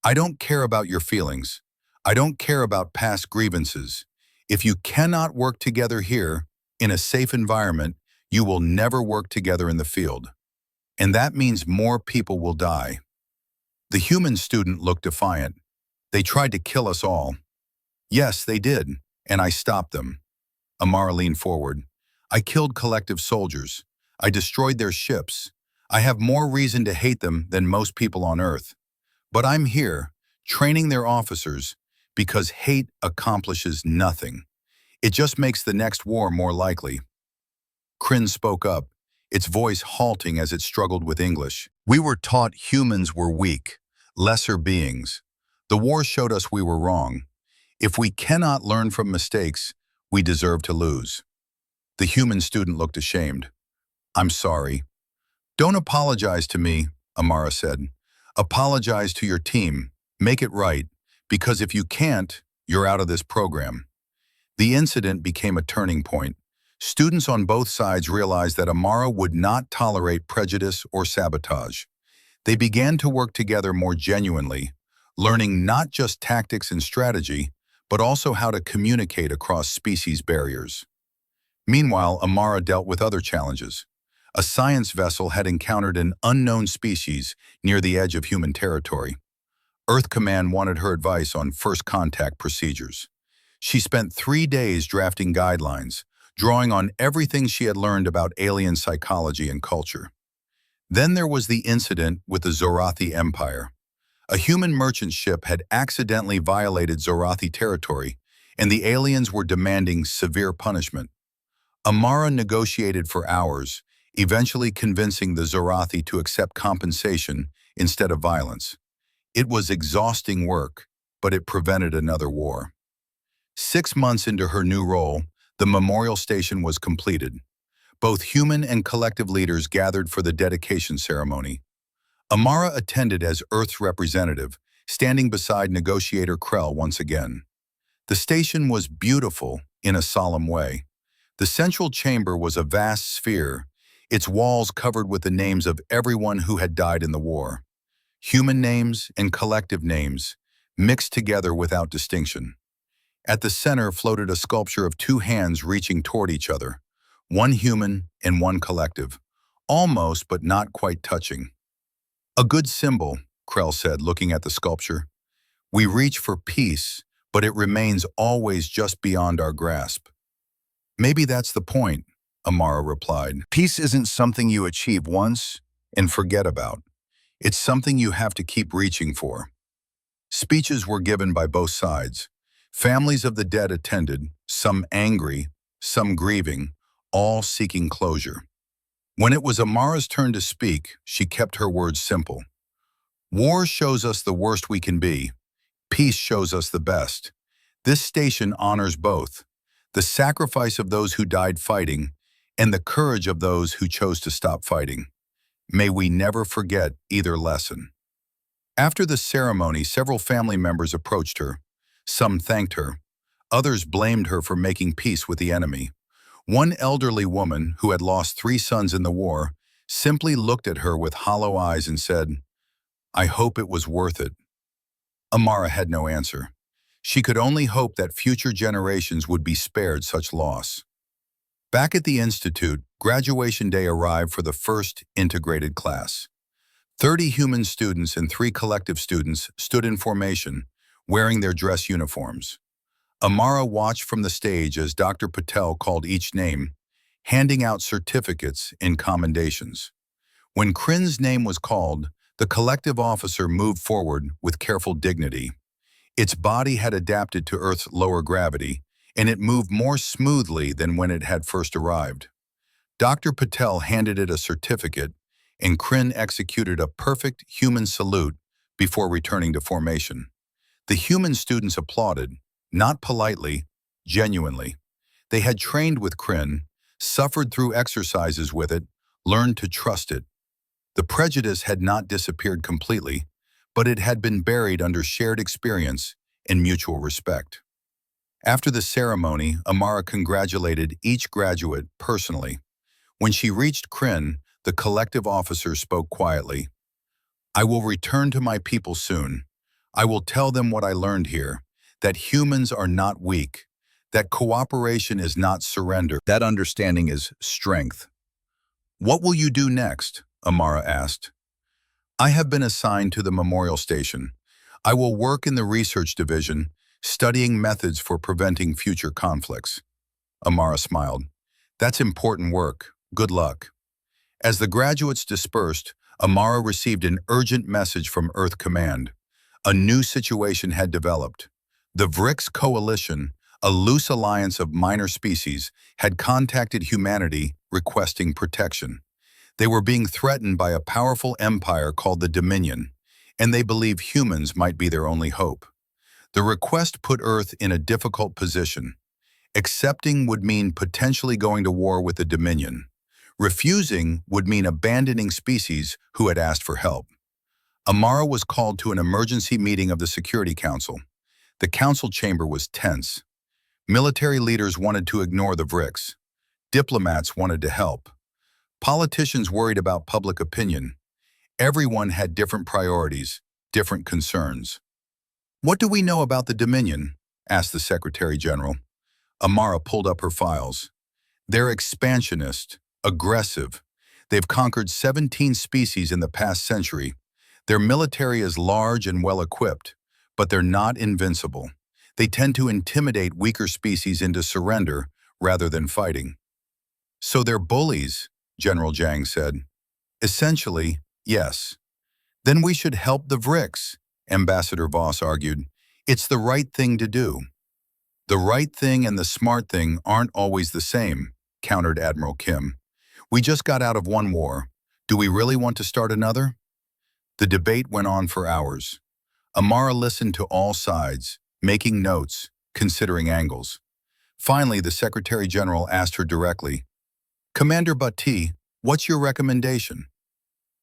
"I don't care about your feelings. I don't care about past grievances. If you cannot work together here, in a safe environment, you will never work together in the field. And that means more people will die." The human student looked defiant. "They tried to kill us all." "Yes, they did, and I stopped them." Amara leaned forward. "I killed collective soldiers. I destroyed their ships. I have more reason to hate them than most people on Earth. But I'm here, training their officers, because hate accomplishes nothing. It just makes the next war more likely." Kryn spoke up, its voice halting as it struggled with English. "We were taught humans were weak, lesser beings. The war showed us we were wrong. If we cannot learn from mistakes, we deserve to lose." The human student looked ashamed. "I'm sorry." "Don't apologize to me," Amara said. "Apologize to your team. Make it right, because if you can't, you're out of this program." The incident became a turning point. Students on both sides realized that Amara would not tolerate prejudice or sabotage. They began to work together more genuinely, learning not just tactics and strategy, but also how to communicate across species barriers. Meanwhile, Amara dealt with other challenges. A science vessel had encountered an unknown species near the edge of human territory. Earth Command wanted her advice on first contact procedures. She spent 3 days drafting guidelines, drawing on everything she had learned about alien psychology and culture. Then there was the incident with the Zorathi Empire. A human merchant ship had accidentally violated Zorathi territory, and the aliens were demanding severe punishment. Amara negotiated for hours, eventually convincing the Zorathi to accept compensation instead of violence. It was exhausting work, but it prevented another war. 6 months into her new role, the memorial station was completed. Both human and collective leaders gathered for the dedication ceremony. Amara attended as Earth's representative, standing beside negotiator Krell once again. The station was beautiful in a solemn way. The central chamber was a vast sphere, its walls covered with the names of everyone who had died in the war. Human names and collective names, mixed together without distinction. At the center floated a sculpture of 2 hands reaching toward each other, One human and one collective. Almost, but not quite touching. A good symbol, Krell said, looking at the sculpture. We reach for peace, but it remains always just beyond our grasp. Maybe that's the point, Amara replied. Peace isn't something you achieve once and forget about. It's something you have to keep reaching for. Speeches were given by both sides. Families of the dead attended, some angry, some grieving, all seeking closure. When it was Amara's turn to speak, she kept her words simple. War shows us the worst we can be. Peace shows us the best. This station honors both, the sacrifice of those who died fighting and the courage of those who chose to stop fighting. May we never forget either lesson. After the ceremony, several family members approached her. Some thanked her. Others blamed her for making peace with the enemy. One elderly woman, who had lost 3 sons in the war, simply looked at her with hollow eyes and said, "I hope it was worth it." Amara had no answer. She could only hope that future generations would be spared such loss. Back at the Institute, graduation day arrived for the first integrated class. 30 human students and 3 collective students stood in formation, wearing their dress uniforms. Amara watched from the stage as Dr. Patel called each name, handing out certificates and commendations. When Kryn's name was called, the collective officer moved forward with careful dignity. Its body had adapted to Earth's lower gravity, and it moved more smoothly than when it had first arrived. Dr. Patel handed it a certificate, and Kryn executed a perfect human salute before returning to formation. The human students applauded, not politely, genuinely. They had trained with Kryn, suffered through exercises with it, learned to trust it. The prejudice had not disappeared completely, but it had been buried under shared experience and mutual respect. After the ceremony, Amara congratulated each graduate personally. When she reached Kryn, the collective officer spoke quietly. "I will return to my people soon. I will tell them what I learned here, that humans are not weak, that cooperation is not surrender. That understanding is strength." "What will you do next?" Amara asked. "I have been assigned to the memorial station. I will work in the research division, studying methods for preventing future conflicts." Amara smiled. "That's important work. Good luck." As the graduates dispersed, Amara received an urgent message from Earth Command. A new situation had developed. The VRIX Coalition, a loose alliance of minor species, had contacted humanity requesting protection. They were being threatened by a powerful empire called the Dominion, and they believed humans might be their only hope. The request put Earth in a difficult position. Accepting would mean potentially going to war with the Dominion. Refusing would mean abandoning species who had asked for help. Amara was called to an emergency meeting of the Security Council. The council chamber was tense. Military leaders wanted to ignore the VRIX. Diplomats wanted to help. Politicians worried about public opinion. Everyone had different priorities, different concerns. "What do we know about the Dominion?" asked the Secretary General. Amara pulled up her files. "They're expansionist, aggressive. They've conquered 17 species in the past century. Their military is large and well-equipped, but they're not invincible. They tend to intimidate weaker species into surrender rather than fighting." "So they're bullies," General Zhang said. "Essentially, yes." "Then we should help the VRIX," Ambassador Voss argued. "It's the right thing to do." "The right thing and the smart thing aren't always the same," countered Admiral Kim. "We just got out of one war. Do we really want to start another?" The debate went on for hours. Amara listened to all sides, making notes, considering angles. Finally, the Secretary General asked her directly, "Commander Bhatti, what's your recommendation?"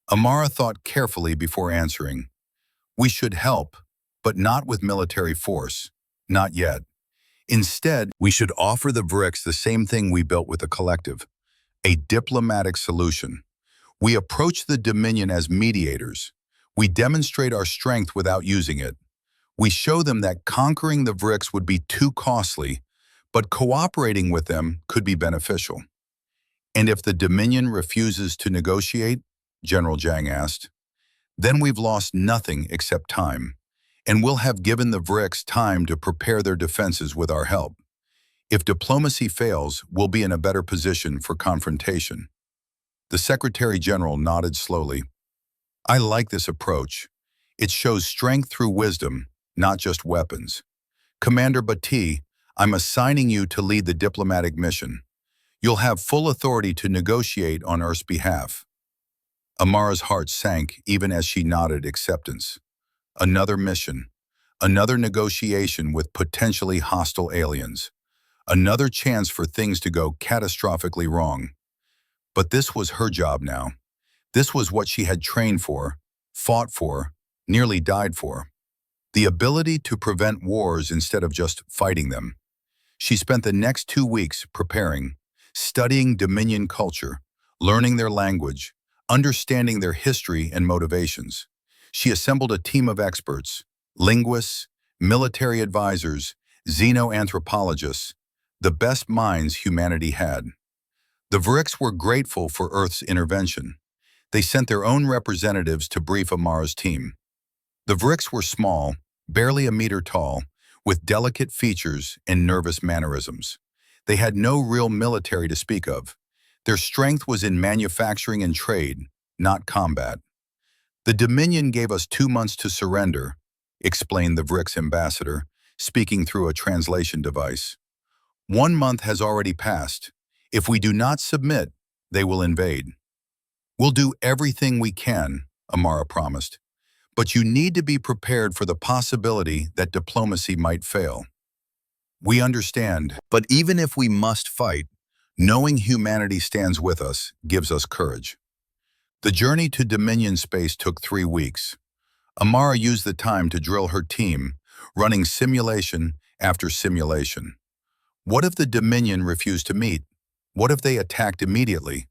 Amara thought carefully before answering. "We should help, but not with military force. Not yet. Instead, we should offer the VRIX the same thing we built with the collective, a diplomatic solution. We approach the Dominion as mediators. We demonstrate our strength without using it. We show them that conquering the VRIX would be too costly, but cooperating with them could be beneficial." And if the Dominion refuses to negotiate, General Zhang asked, then we've lost nothing except time, and we'll have given the Vrix time to prepare their defenses with our help. If diplomacy fails, we'll be in a better position for confrontation. The Secretary General nodded slowly. I like this approach. It shows strength through wisdom, not just weapons. Commander Bhatti, I'm assigning you to lead the diplomatic mission. You'll have full authority to negotiate on Earth's behalf. Amara's heart sank even as she nodded acceptance. Another mission. Another negotiation with potentially hostile aliens. Another chance for things to go catastrophically wrong. But this was her job now. This was what she had trained for, fought for, nearly died for. The ability to prevent wars instead of just fighting them. She spent the next 2 weeks preparing, studying Dominion culture, learning their language, understanding their history and motivations. She assembled a team of experts, linguists, military advisors, xenoanthropologists, the best minds humanity had. The Vrix were grateful for Earth's intervention. They sent their own representatives to brief Amara's team. The Vrix were small, barely a meter tall, with delicate features and nervous mannerisms. They had no real military to speak of. Their strength was in manufacturing and trade, not combat. The Dominion gave us 2 months to surrender, explained the Vrix ambassador, speaking through a translation device. 1 month has already passed. If we do not submit, they will invade. We'll do everything we can, Amara promised. But you need to be prepared for the possibility that diplomacy might fail. We understand, but even if we must fight, knowing humanity stands with us gives us courage. The journey to Dominion space took 3 weeks. Amara used the time to drill her team, running simulation after simulation. What if the Dominion refused to meet? What if they attacked immediately?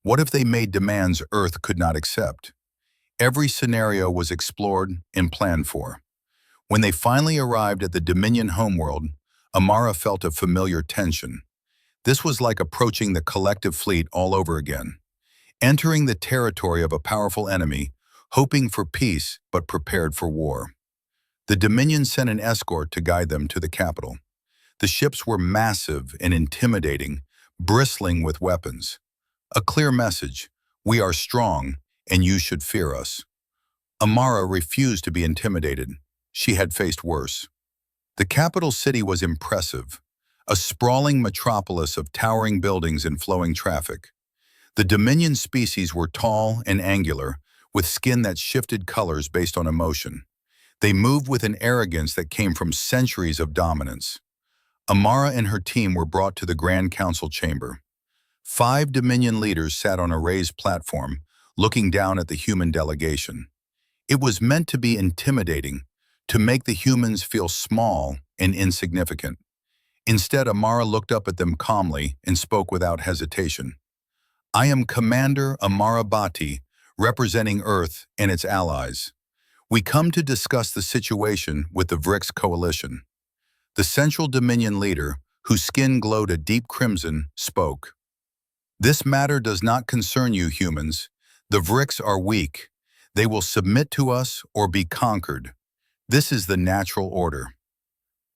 What if they made demands Earth could not accept? Every scenario was explored and planned for. When they finally arrived at the Dominion homeworld, Amara felt a familiar tension. This was like approaching the collective fleet all over again, entering the territory of a powerful enemy, hoping for peace but prepared for war. The Dominion sent an escort to guide them to the capital. The ships were massive and intimidating, bristling with weapons. A clear message: we are strong, and you should fear us. Amara refused to be intimidated. She had faced worse. The capital city was impressive, a sprawling metropolis of towering buildings and flowing traffic. The Dominion species were tall and angular, with skin that shifted colors based on emotion. They moved with an arrogance that came from centuries of dominance. Amara and her team were brought to the Grand Council chamber. 5 Dominion leaders sat on a raised platform, looking down at the human delegation. It was meant to be intimidating, to make the humans feel small and insignificant. Instead, Amara looked up at them calmly and spoke without hesitation. I am Commander Amara Bhatti, representing Earth and its allies. We come to discuss the situation with the Vrix coalition. The Central Dominion leader, whose skin glowed a deep crimson, spoke. This matter does not concern you humans. The Vrix are weak. They will submit to us or be conquered. This is the natural order.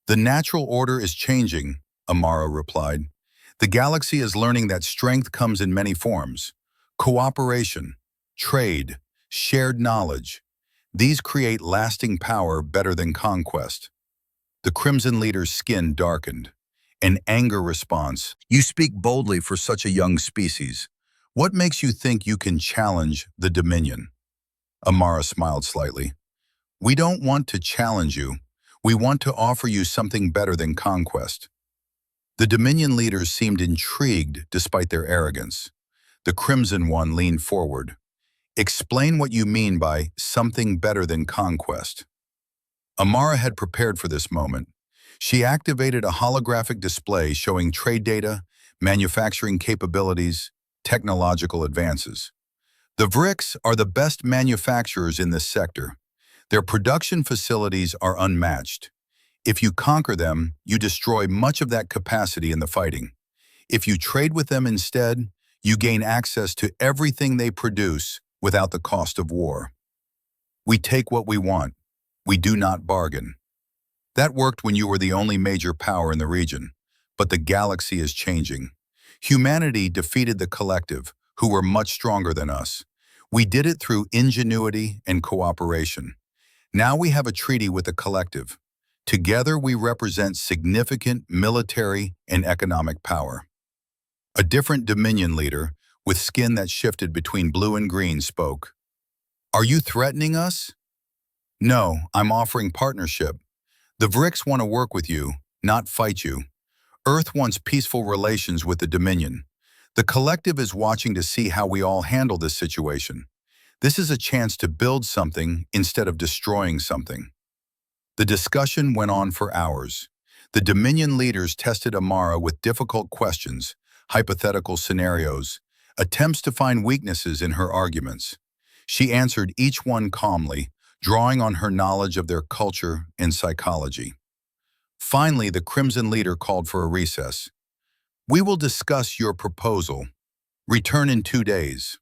The natural order is changing, Amara replied. The galaxy is learning that strength comes in many forms. Cooperation, trade, shared knowledge. These create lasting power better than conquest. The Crimson leader's skin darkened. An anger response. You speak boldly for such a young species. What makes you think you can challenge the Dominion? Amara smiled slightly. We don't want to challenge you. We want to offer you something better than conquest. The Dominion leaders seemed intrigued despite their arrogance. The Crimson one leaned forward. Explain what you mean by something better than conquest. Amara had prepared for this moment. She activated a holographic display showing trade data, manufacturing capabilities, technological advances. The Vrix are the best manufacturers in this sector. Their production facilities are unmatched. If you conquer them, you destroy much of that capacity in the fighting. If you trade with them instead, You gain access to everything they produce without the cost of war. We take what we want. We do not bargain. That worked when you were the only major power in the region, but the galaxy is changing. Humanity defeated the collective, who were much stronger than us. We did it through ingenuity and cooperation. Now we have a treaty with the collective. Together we represent significant military and economic power. A different Dominion leader, with skin that shifted between blue and green, spoke. Are you threatening us? No, I'm offering partnership. The Vrix want to work with you, not fight you. Earth wants peaceful relations with the Dominion. The collective is watching to see how we all handle this situation. This is a chance to build something instead of destroying something. The discussion went on for hours. The Dominion leaders tested Amara with difficult questions, hypothetical scenarios, attempts to find weaknesses in her arguments. She answered each one calmly, drawing on her knowledge of their culture and psychology. Finally, the Crimson leader called for a recess. We will discuss your proposal. Return in 2 days.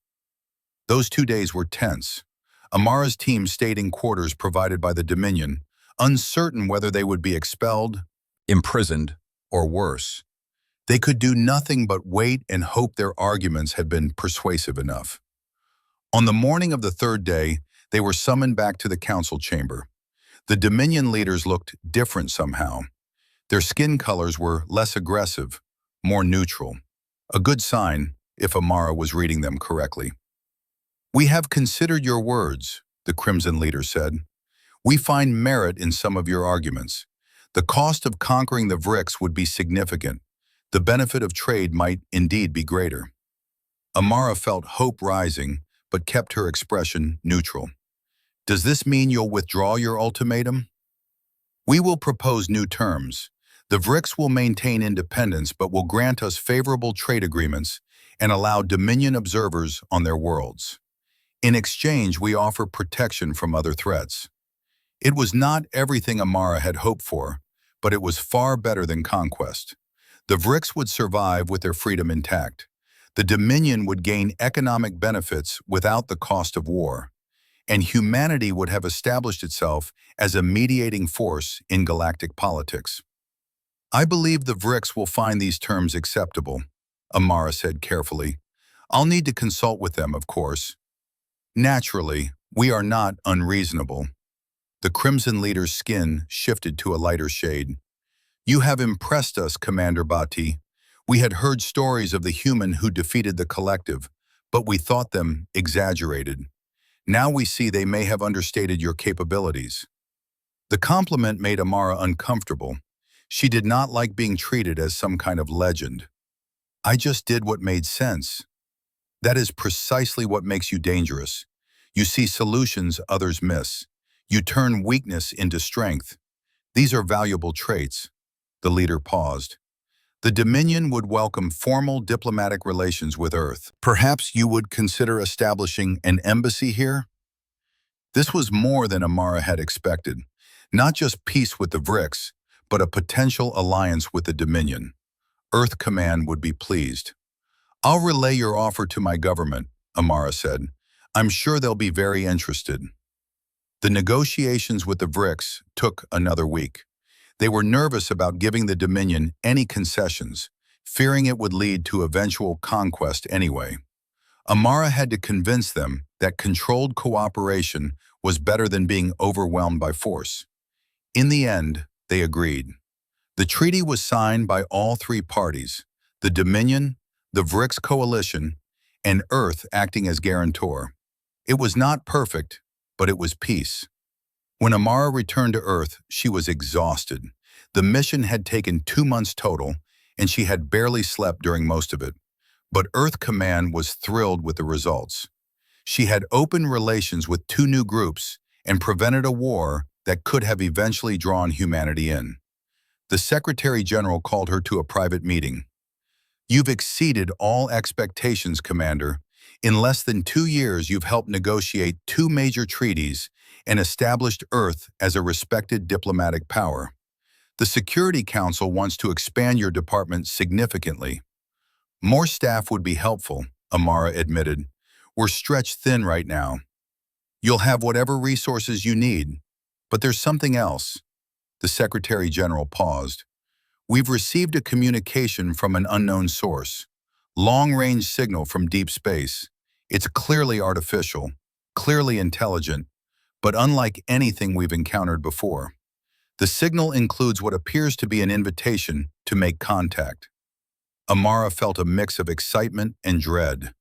Those 2 days were tense. Amara's team stayed in quarters provided by the Dominion, uncertain whether they would be expelled, imprisoned, or worse. They could do nothing but wait and hope their arguments had been persuasive enough. On the morning of the 3rd day, they were summoned back to the council chamber. The Dominion leaders looked different somehow. Their skin colors were less aggressive, more neutral. A good sign, if Amara was reading them correctly. We have considered your words, the Crimson leader said. We find merit in some of your arguments. The cost of conquering the Vrix would be significant. The benefit of trade might indeed be greater. Amara felt hope rising, but kept her expression neutral. Does this mean you'll withdraw your ultimatum? We will propose new terms. The Vrix will maintain independence but will grant us favorable trade agreements and allow Dominion observers on their worlds. In exchange, we offer protection from other threats. It was not everything Amara had hoped for, but it was far better than conquest. The Vrix would survive with their freedom intact. The Dominion would gain economic benefits without the cost of war, and humanity would have established itself as a mediating force in galactic politics. I believe the Vrix will find these terms acceptable, Amara said carefully. I'll need to consult with them, of course. Naturally, we are not unreasonable. The Crimson leader's skin shifted to a lighter shade. You have impressed us, Commander Bhatti. We had heard stories of the human who defeated the collective, but we thought them exaggerated. Now we see they may have understated your capabilities. The compliment made Amara uncomfortable. She did not like being treated as some kind of legend. I just did what made sense. That is precisely what makes you dangerous. You see solutions others miss. You turn weakness into strength. These are valuable traits. The leader paused. The Dominion would welcome formal diplomatic relations with Earth. Perhaps you would consider establishing an embassy here? This was more than Amara had expected. Not just peace with the Vrix, but a potential alliance with the Dominion. Earth Command would be pleased. I'll relay your offer to my government, Amara said. I'm sure they'll be very interested. The negotiations with the Vrix took another week. They were nervous about giving the Dominion any concessions, fearing it would lead to eventual conquest anyway. Amara had to convince them that controlled cooperation was better than being overwhelmed by force. In the end, they agreed. The treaty was signed by all 3 parties, the Dominion, the Vrix coalition, and Earth acting as guarantor. It was not perfect, but it was peace. When Amara returned to Earth, she was exhausted. The mission had taken 2 months total, and she had barely slept during most of it. But Earth Command was thrilled with the results. She had opened relations with 2 new groups and prevented a war that could have eventually drawn humanity in. The Secretary General called her to a private meeting. You've exceeded all expectations, Commander. In less than 2 years, you've helped negotiate 2 major treaties and established Earth as a respected diplomatic power. The Security Council wants to expand your department significantly. More staff would be helpful, Amara admitted. We're stretched thin right now. You'll have whatever resources you need. But there's something else. The Secretary General paused. We've received a communication from an unknown source. Long-range signal from deep space. It's clearly artificial, clearly intelligent, but unlike anything we've encountered before. The signal includes what appears to be an invitation to make contact. Amara felt a mix of excitement and dread.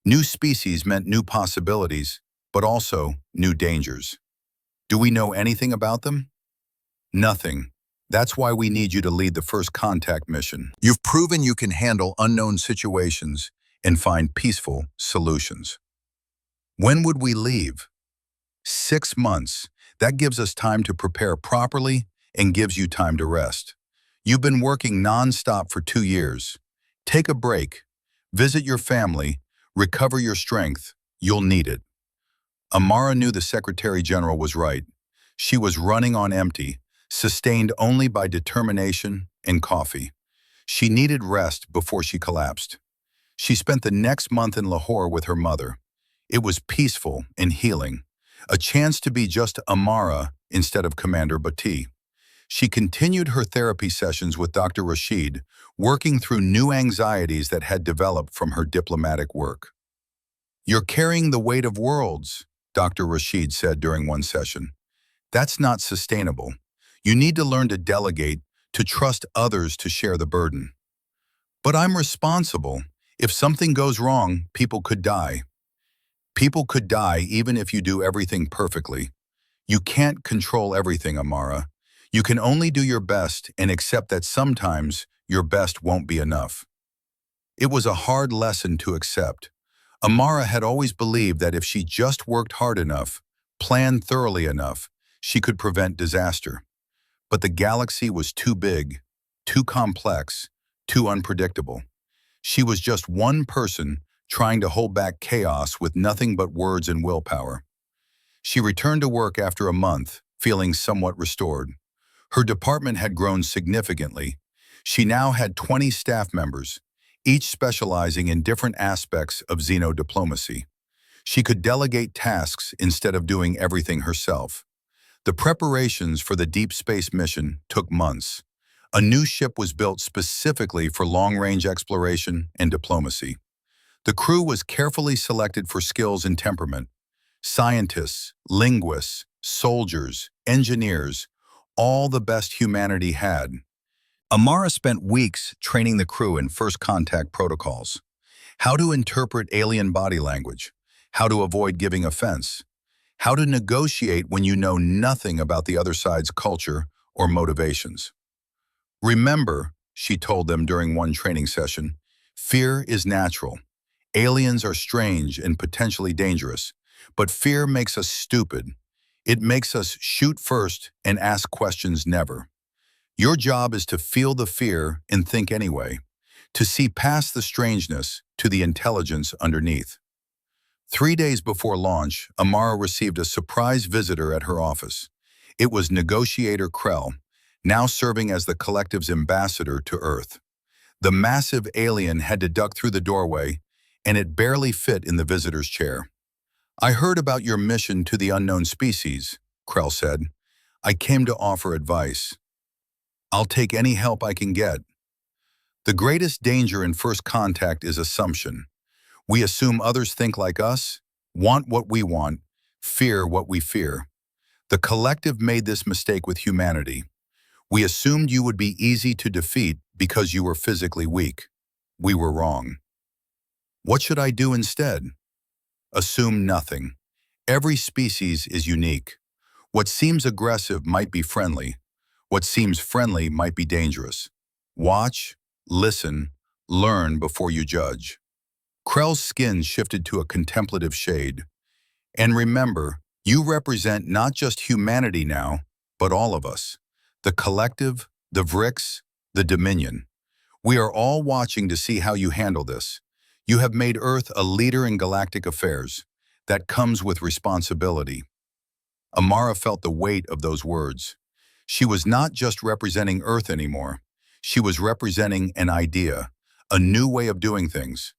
New species meant new possibilities, but also new dangers. Do we know anything about them? Nothing. That's why we need you to lead the first contact mission. You've proven you can handle unknown situations and find peaceful solutions. When would we leave? 6 months. That gives us time to prepare properly and gives you time to rest. You've been working non-stop for 2 years. Take a break. Visit your family. Recover your strength. You'll need it. Amara knew the Secretary General was right. She was running on empty, sustained only by determination and coffee. She needed rest before she collapsed. She spent the next month in Lahore with her mother. It was peaceful and healing, a chance to be just Amara instead of Commander Bhatti. She continued her therapy sessions with Dr. Rashid, working through new anxieties that had developed from her diplomatic work. "You're carrying the weight of worlds," Dr. Rashid said during one session. "That's not sustainable. You need to learn to delegate, to trust others to share the burden." "But I'm responsible. If something goes wrong, people could die." "People could die even if you do everything perfectly. You can't control everything, Amara. You can only do your best and accept that sometimes your best won't be enough." It was a hard lesson to accept. Amara had always believed that if she just worked hard enough, planned thoroughly enough, she could prevent disaster. But the galaxy was too big, too complex, too unpredictable. She was just one person trying to hold back chaos with nothing but words and willpower. She returned to work after a month, feeling somewhat restored. Her department had grown significantly. She now had 20 staff members, each specializing in different aspects of xenodiplomacy. She could delegate tasks instead of doing everything herself. The preparations for the deep space mission took months. A new ship was built specifically for long-range exploration and diplomacy. The crew was carefully selected for skills and temperament. Scientists, linguists, soldiers, engineers, all the best humanity had. Amara spent weeks training the crew in first contact protocols. How to interpret alien body language, how to avoid giving offense, how to negotiate when you know nothing about the other side's culture or motivations. "Remember," she told them during one training session, "fear is natural. Aliens are strange and potentially dangerous, but fear makes us stupid. It makes us shoot first and ask questions never. Your job is to feel the fear and think anyway, to see past the strangeness to the intelligence underneath." 3 days before launch, Amara received a surprise visitor at her office. It was negotiator Krell, now serving as the collective's ambassador to Earth. The massive alien had to duck through the doorway, and it barely fit in the visitor's chair. "I heard about your mission to the unknown species," Krell said. "I came to offer advice. I'll take any help I can get." The greatest danger in first contact is assumption. We assume others think like us, want what we want, fear what we fear. The collective made this mistake with humanity. We assumed you would be easy to defeat because you were physically weak. We were wrong. What should I do instead? Assume nothing. Every species is unique. What seems aggressive might be friendly. What seems friendly might be dangerous. Watch, listen, learn before you judge. Krell's skin shifted to a contemplative shade. "And remember, you represent not just humanity now, but all of us. The collective, the Vrix, the Dominion. We are all watching to see how you handle this. You have made Earth a leader in galactic affairs. That comes with responsibility." Amara felt the weight of those words. She was not just representing Earth anymore. She was representing an idea, A new way of doing things.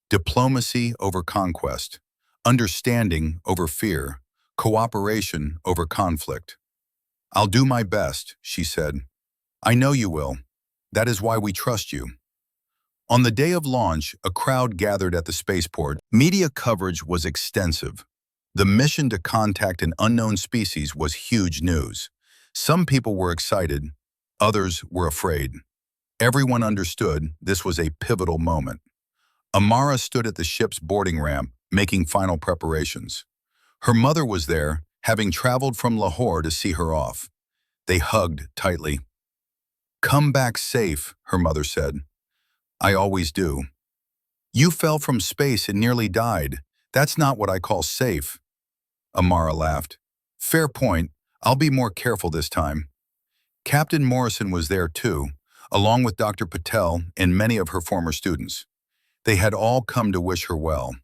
Diplomacy over conquest. Understanding over fear. Cooperation over conflict. "I'll do my best," she said. "I know you will. That is why we trust you." On the day of launch, a crowd gathered at the spaceport. Media coverage was extensive. The mission to contact an unknown species was huge news. Some people were excited, others were afraid. Everyone understood this was a pivotal moment. Amara stood at the ship's boarding ramp, making final preparations. Her mother was there, having traveled from Lahore to see her off. They hugged tightly. "Come back safe," her mother said. "I always do." "You fell from space and nearly died. That's not what I call safe." Amara laughed. "Fair point. I'll be more careful this time." Captain Morrison was there too, along with Dr. Patel and many of her former students. They had all come to wish her well.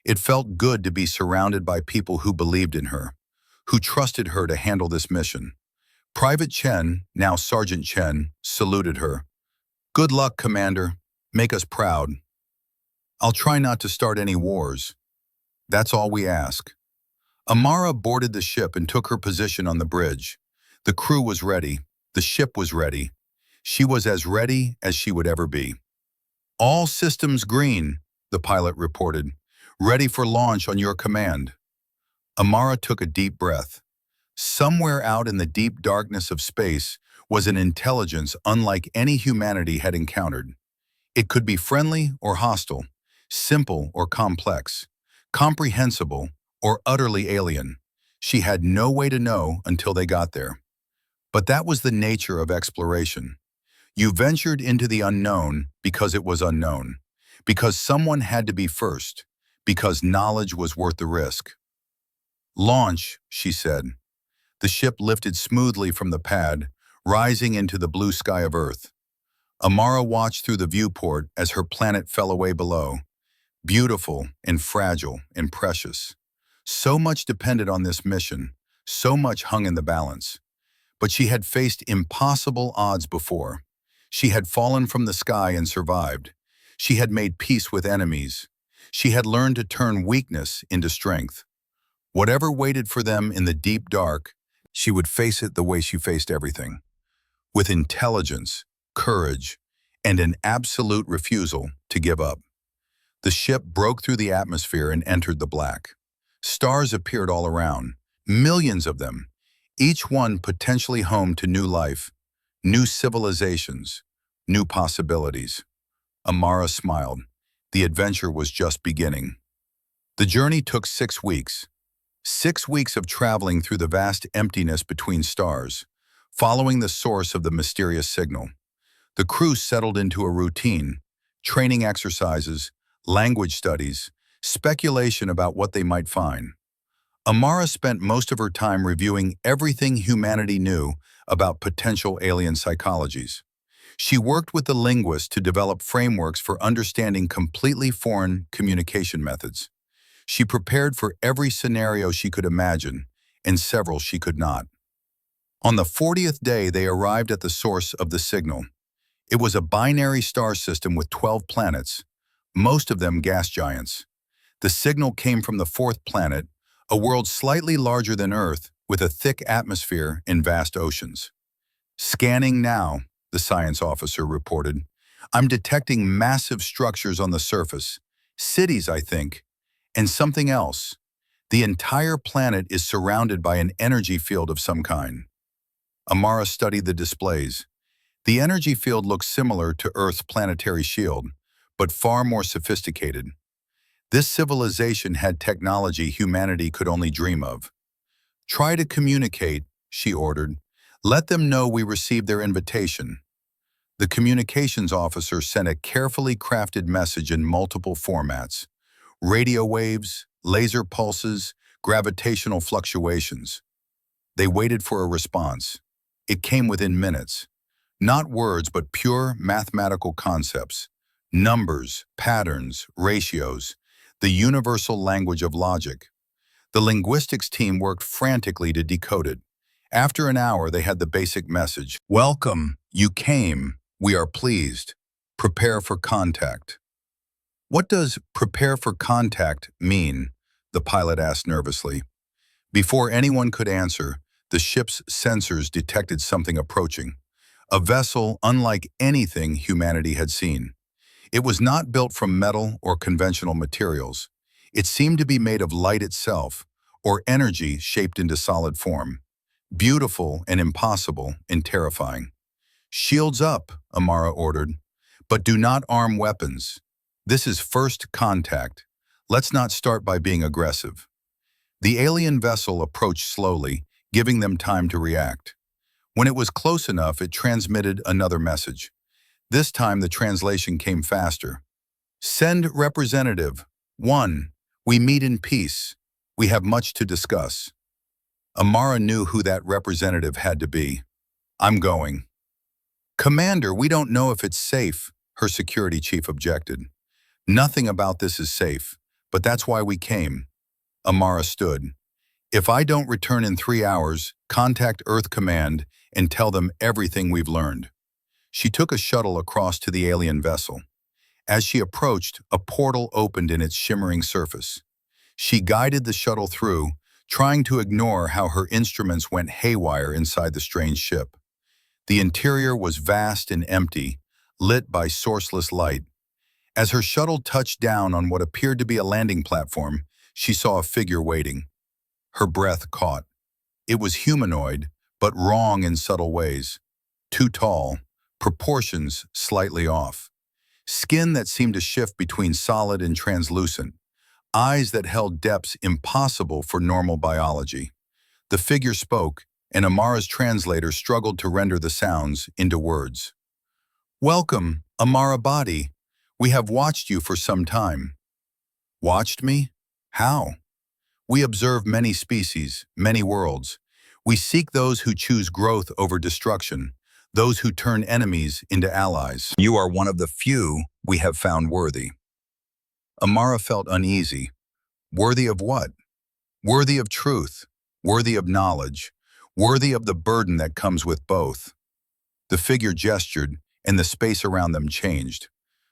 It felt good to be surrounded by people who believed in her, who trusted her to handle this mission. Private Chen, now Sergeant Chen, saluted her. "Good luck, Commander. Make us proud." "I'll try not to start any wars. That's all we ask." Amara boarded the ship and took her position on the bridge. The crew was ready. The ship was ready. She was as ready as she would ever be. "All systems green," the pilot reported. "Ready for launch on your command." Amara took a deep breath. Somewhere out in the deep darkness of space was an intelligence unlike any humanity had encountered. It could be friendly or hostile, simple or complex, comprehensible or utterly alien. She had no way to know until they got there. But that was the nature of exploration. You ventured into the unknown because it was unknown, because someone had to be first, because knowledge was worth the risk. "Launch," she said. The ship lifted smoothly from the pad, rising into the blue sky of Earth. Amara watched through the viewport as her planet fell away below, beautiful and fragile and precious. So much depended on this mission, so much hung in the balance. But she had faced impossible odds before. She had fallen from the sky and survived. She had made peace with enemies. She had learned to turn weakness into strength. Whatever waited for them in the deep dark, she would face it the way she faced everything, with intelligence, courage, and an absolute refusal to give up. The ship broke through the atmosphere and entered the black. Stars appeared all around, millions of them, each one potentially home to new life, new civilizations, new possibilities. Amara smiled. The adventure was just beginning. The journey took 6 weeks. 6 weeks of traveling through the vast emptiness between stars, following the source of the mysterious signal. The crew settled into a routine, training exercises, language studies, speculation about what they might find. Amara spent most of her time reviewing everything humanity knew about potential alien psychologies. She worked with the linguists to develop frameworks for understanding completely foreign communication methods. She prepared for every scenario she could imagine, and several she could not. On the 40th day, they arrived at the source of the signal. It was a binary star system with 12 planets, most of them gas giants. The signal came from the 4th planet, a world slightly larger than Earth, with a thick atmosphere and vast oceans. "Scanning now," the science officer reported. "I'm detecting massive structures on the surface. Cities, I think. And something else. The entire planet is surrounded by an energy field of some kind." Amara studied the displays. The energy field looked similar to Earth's planetary shield, but far more sophisticated. This civilization had technology humanity could only dream of. "Try to communicate," she ordered. "Let them know we received their invitation." The communications officer sent a carefully crafted message in multiple formats: radio waves, laser pulses, gravitational fluctuations. They waited for a response. It came within minutes. Not words, but pure mathematical concepts. Numbers, patterns, ratios, the universal language of logic. The linguistics team worked frantically to decode it. After an hour, they had the basic message: "Welcome, you came. We are pleased." Prepare for contact. What does prepare for contact mean? The pilot asked nervously. Before anyone could answer, the ship's sensors detected something approaching. A vessel unlike anything humanity had seen. It was not built from metal or conventional materials. It seemed to be made of light itself, or energy shaped into solid form. Beautiful and impossible and terrifying. "Shields up," Amara ordered. "But do not arm weapons. This is first contact. Let's not start by being aggressive." The alien vessel approached slowly, giving them time to react. When it was close enough, it transmitted another message. This time the translation came faster. "Send representative. 1. We meet in peace. We have much to discuss." Amara knew who that representative had to be. "I'm going." "Commander, we don't know if it's safe," her security chief objected. "Nothing about this is safe, but that's why we came." Amara stood. "If I don't return in 3 hours, contact Earth Command and tell them everything we've learned." She took a shuttle across to the alien vessel. As she approached, a portal opened in its shimmering surface. She guided the shuttle through, trying to ignore how her instruments went haywire inside the strange ship. The interior was vast and empty, lit by sourceless light. As her shuttle touched down on what appeared to be a landing platform, she saw a figure waiting. Her breath caught. It was humanoid, but wrong in subtle ways. Too tall, proportions slightly off. Skin that seemed to shift between solid and translucent. Eyes that held depths impossible for normal biology. The figure spoke, and Amara's translator struggled to render the sounds into words. "Welcome, Amara Bhatti. We have watched you for some time." "Watched me? How?" "We observe many species, many worlds. We seek those who choose growth over destruction, those who turn enemies into allies." You are one of the few we have found worthy. Amara felt uneasy. Worthy of what? Worthy of truth, worthy of knowledge, worthy of the burden that comes with both. The figure gestured, and the space around them changed.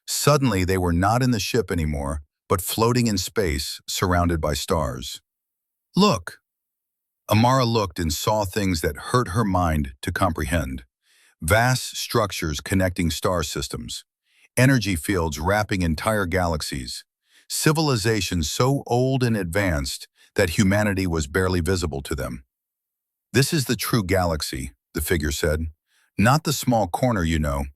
Suddenly, they were not in the ship anymore, but floating in space, surrounded by stars. "Look!" Amara looked and saw things that hurt her mind to comprehend. Vast structures connecting star systems. Energy fields wrapping entire galaxies. Civilizations so old and advanced that humanity was barely visible to them. "This is the true galaxy," the figure said. "Not the small corner you know.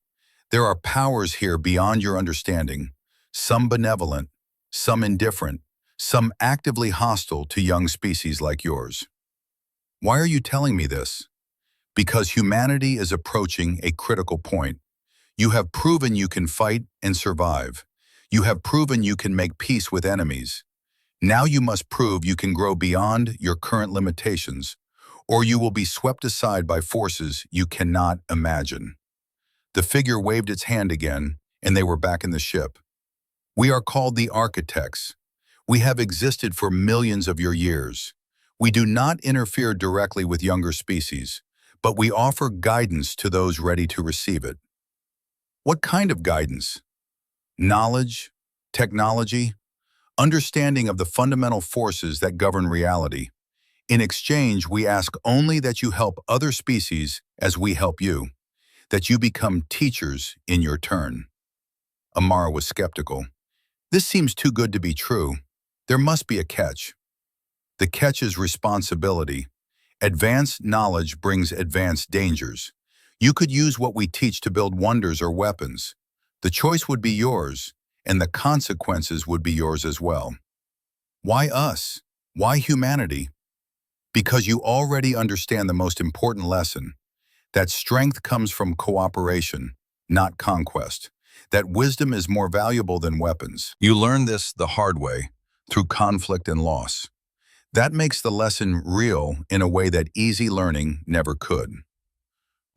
There are powers here beyond your understanding. Some benevolent, some indifferent, some actively hostile to young species like yours." "Why are you telling me this?" "Because humanity is approaching a critical point. You have proven you can fight and survive. You have proven you can make peace with enemies. Now you must prove you can grow beyond your current limitations, or you will be swept aside by forces you cannot imagine." The figure waved its hand again, and they were back in the ship. "We are called the Architects. We have existed for millions of your years. We do not interfere directly with younger species, but we offer guidance to those ready to receive it." "What kind of guidance?" "Knowledge, technology, understanding of the fundamental forces that govern reality. In exchange, we ask only that you help other species as we help you, that you become teachers in your turn." Amara was skeptical. "This seems too good to be true. There must be a catch." "The catch is responsibility. Advanced knowledge brings advanced dangers. You could use what we teach to build wonders or weapons. The choice would be yours, and the consequences would be yours as well." "Why us? Why humanity?" "Because you already understand the most important lesson, that strength comes from cooperation, not conquest, that wisdom is more valuable than weapons. You learn this the hard way, through conflict and loss. That makes the lesson real in a way that easy learning never could."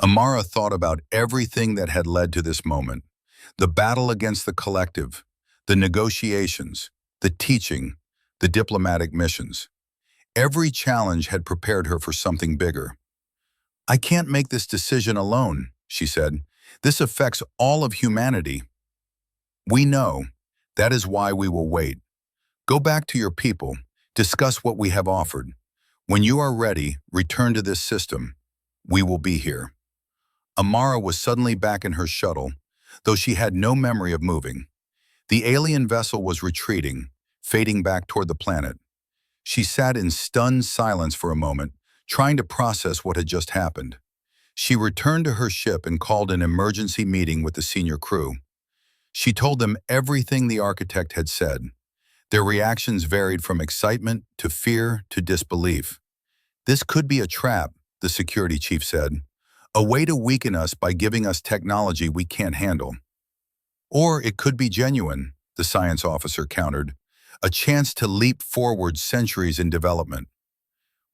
Amara thought about everything that had led to this moment. The battle against the collective, the negotiations, the teaching, the diplomatic missions. Every challenge had prepared her for something bigger. "I can't make this decision alone," she said. "This affects all of humanity. We know. That is why we will wait. Go back to your people. Discuss what we have offered. When you are ready, return to this system. We will be here. Amara was suddenly back in her shuttle, though she had no memory of moving. The alien vessel was retreating, fading back toward the planet. She sat in stunned silence for a moment, trying to process what had just happened. She returned to her ship and called an emergency meeting with the senior crew. She told them everything the architect had said. Their reactions varied from excitement to fear to disbelief. This could be a trap, the security chief said. A way to weaken us by giving us technology we can't handle. Or it could be genuine, the science officer countered. A chance to leap forward centuries in development.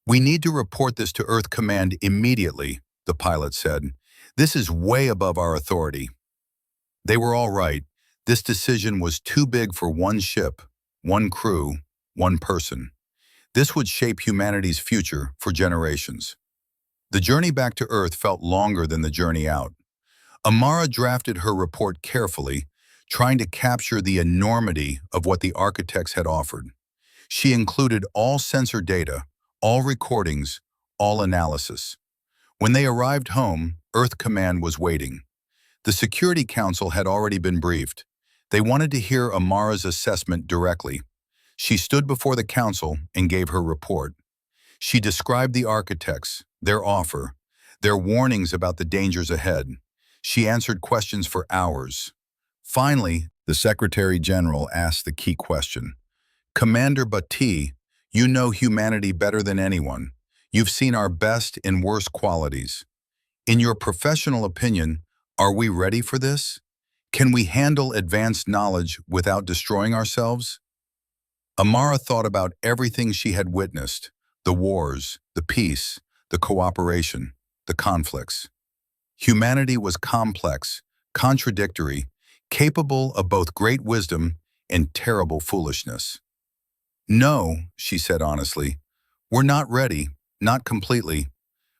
We need to report this to Earth Command immediately, the pilot said. This is way above our authority. They were all right. This decision was too big for one ship, one crew, one person. This would shape humanity's future for generations. The journey back to Earth felt longer than the journey out. Amara drafted her report carefully, trying to capture the enormity of what the architects had offered. She included all sensor data, all recordings, all analysis. When they arrived home, Earth Command was waiting. The Security Council had already been briefed. They wanted to hear Amara's assessment directly. She stood before the council and gave her report. She described the architects, their offer, their warnings about the dangers ahead. She answered questions for hours. Finally, the Secretary General asked the key question. Commander Bhatti, you know humanity better than anyone. You've seen our best and worst qualities. In your professional opinion, are we ready for this? Can we handle advanced knowledge without destroying ourselves? Amara thought about everything she had witnessed, the wars, the peace, the cooperation, the conflicts. Humanity was complex, contradictory, capable of both great wisdom and terrible foolishness. No, she said honestly, we're not ready, not completely.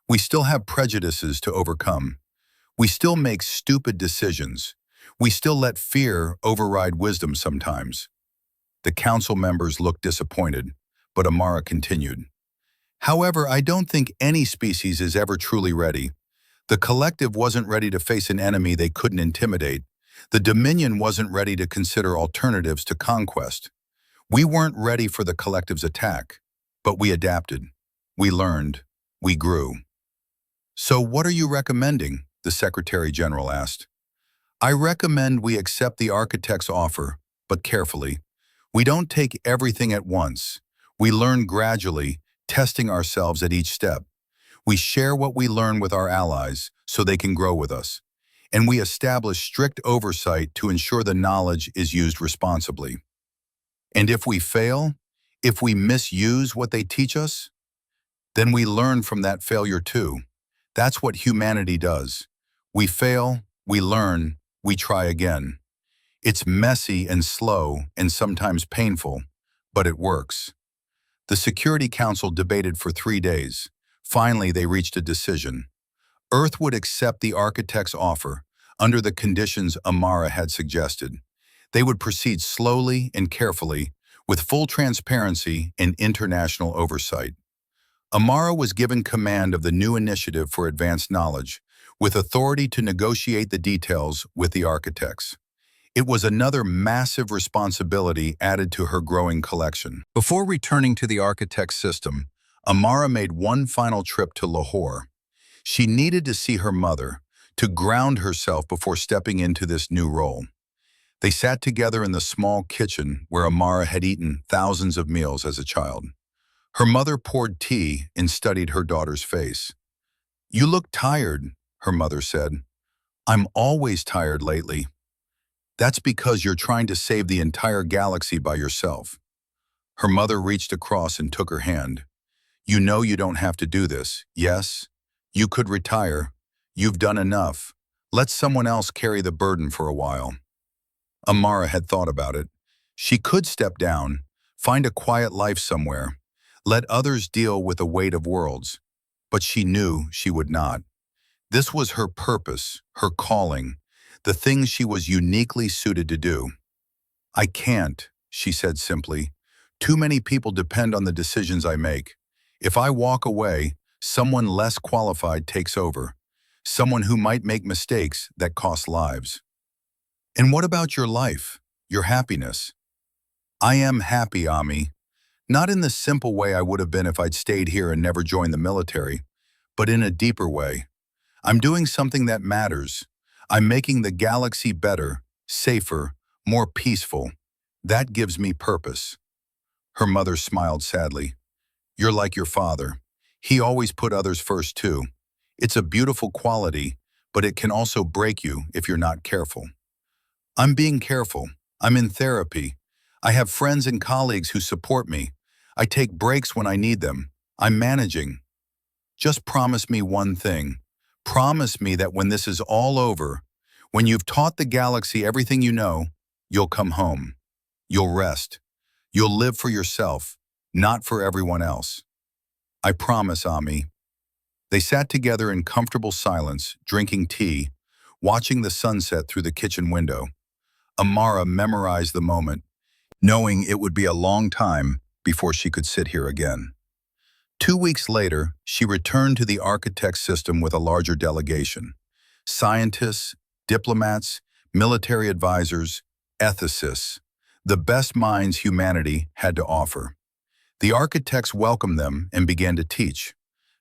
We still have prejudices to overcome. We still make stupid decisions. We still let fear override wisdom sometimes. The council members looked disappointed, but Amara continued. However, I don't think any species is ever truly ready. The collective wasn't ready to face an enemy they couldn't intimidate. The Dominion wasn't ready to consider alternatives to conquest. We weren't ready for the collective's attack, but we adapted. We learned. We grew. So what are you recommending? The Secretary General asked. I recommend we accept the architect's offer, but carefully. We don't take everything at once. We learn gradually, testing ourselves at each step. We share what we learn with our allies so they can grow with us. And we establish strict oversight to ensure the knowledge is used responsibly. And if we fail, if we misuse what they teach us, then we learn from that failure too. That's what humanity does. We fail, we learn, we try again. It's messy and slow and sometimes painful, but it works. The Security Council debated for 3 days. Finally, they reached a decision. Earth would accept the architect's offer under the conditions Amara had suggested. They would proceed slowly and carefully, with full transparency and international oversight. Amara was given command of the new initiative for advanced knowledge, with authority to negotiate the details with the architects. It was another massive responsibility added to her growing collection. Before returning to the architect's system, Amara made one final trip to Lahore. She needed to see her mother, to ground herself before stepping into this new role. They sat together in the small kitchen where Amara had eaten thousands of meals as a child. Her mother poured tea and studied her daughter's face. You look tired, her mother said. I'm always tired lately. That's because you're trying to save the entire galaxy by yourself. Her mother reached across and took her hand. You know you don't have to do this, yes? You could retire. You've done enough. Let someone else carry the burden for a while. Amara had thought about it. She could step down, find a quiet life somewhere, let others deal with the weight of worlds. But she knew she would not. This was her purpose, her calling, the thing she was uniquely suited to do. "I can't," she said simply. "Too many people depend on the decisions I make. If I walk away, someone less qualified takes over. Someone who might make mistakes that cost lives." "And what about your life? Your happiness?" "I am happy, Ami. Not in the simple way I would have been if I'd stayed here and never joined the military, but in a deeper way. I'm doing something that matters. I'm making the galaxy better, safer, more peaceful. That gives me purpose." Her mother smiled sadly. "You're like your father. He always put others first too. It's a beautiful quality, but it can also break you if you're not careful." "I'm being careful. I'm in therapy. I have friends and colleagues who support me. I take breaks when I need them. I'm managing. Just promise me one thing. Promise me that when this is all over, when you've taught the galaxy everything you know, you'll come home. You'll rest. You'll live for yourself, not for everyone else." "I promise, Ami." They sat together in comfortable silence, drinking tea, watching the sunset through the kitchen window. Amara memorized the moment, knowing it would be a long time before she could sit here again. 2 weeks later, she returned to the architect system with a larger delegation. Scientists, diplomats, military advisors, ethicists, the best minds humanity had to offer. The architects welcomed them and began to teach.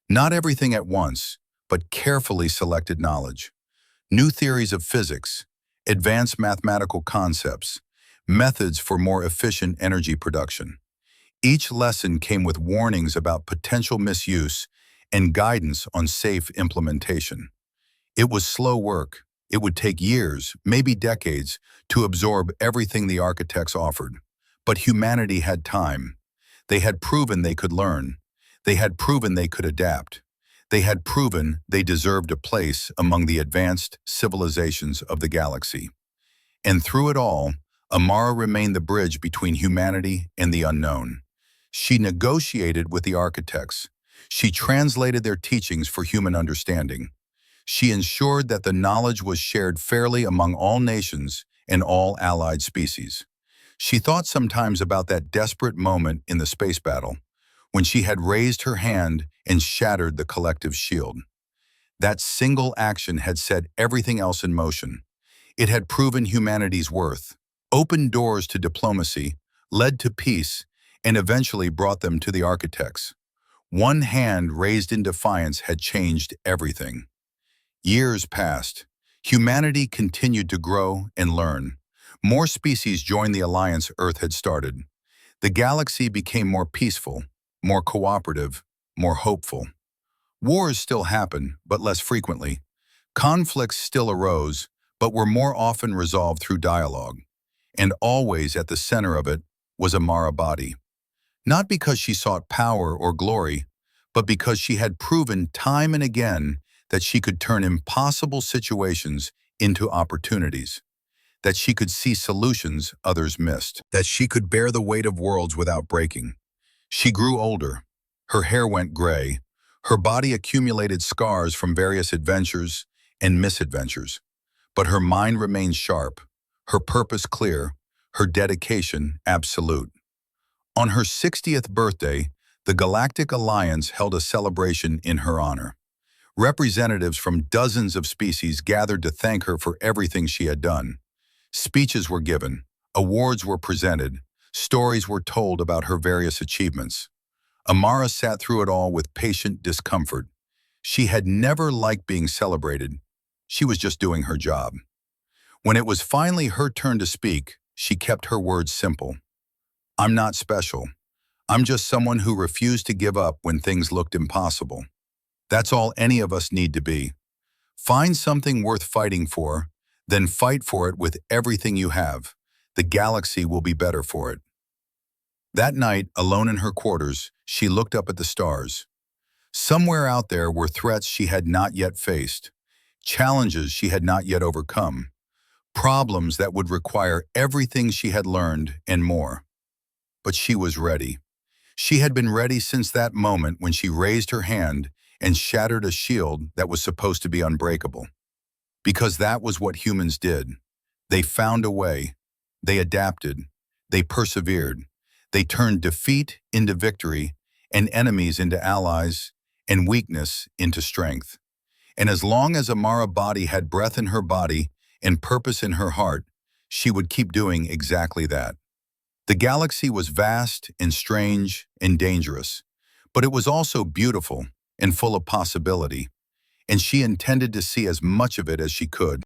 Not everything at once, but carefully selected knowledge. New theories of physics, advanced mathematical concepts, methods for more efficient energy production. Each lesson came with warnings about potential misuse and guidance on safe implementation. It was slow work. It would take years, maybe decades, to absorb everything the architects offered. But humanity had time. They had proven they could learn. They had proven they could adapt. They had proven they deserved a place among the advanced civilizations of the galaxy. And through it all, Amara remained the bridge between humanity and the unknown. She negotiated with the architects. She translated their teachings for human understanding. She ensured that the knowledge was shared fairly among all nations and all allied species. She thought sometimes about that desperate moment in the space battle, when she had raised her hand and shattered the collective shield. That single action had set everything else in motion. It had proven humanity's worth, opened doors to diplomacy, led to peace, and eventually brought them to the architects. One hand raised in defiance had changed everything. Years passed. Humanity continued to grow and learn. More species joined the alliance Earth had started. The galaxy became more peaceful, more cooperative, more hopeful. Wars still happened, but less frequently. Conflicts still arose, but were more often resolved through dialogue. And always at the center of it was Amara Bhatti. Not because she sought power or glory, but because she had proven time and again that she could turn impossible situations into opportunities, that she could see solutions others missed, that she could bear the weight of worlds without breaking. She grew older. Her hair went gray. Her body accumulated scars from various adventures and misadventures. But her mind remained sharp, her purpose clear, her dedication absolute. On her 60th birthday, the Galactic Alliance held a celebration in her honor. Representatives from dozens of species gathered to thank her for everything she had done. Speeches were given, awards were presented, stories were told about her various achievements. Amara sat through it all with patient discomfort. She had never liked being celebrated. She was just doing her job. When it was finally her turn to speak, she kept her words simple. "I'm not special. I'm just someone who refused to give up when things looked impossible. That's all any of us need to be. Find something worth fighting for, then fight for it with everything you have. The galaxy will be better for it." That night, alone in her quarters, she looked up at the stars. Somewhere out there were threats she had not yet faced, challenges she had not yet overcome, problems that would require everything she had learned and more. But she was ready. She had been ready since that moment when she raised her hand and shattered a shield that was supposed to be unbreakable. Because that was what humans did. They found a way. They adapted. They persevered. They turned defeat into victory, and enemies into allies, and weakness into strength. And as long as Amara Bhatti had breath in her body and purpose in her heart, she would keep doing exactly that. The galaxy was vast and strange and dangerous, but it was also beautiful and full of possibility, and she intended to see as much of it as she could.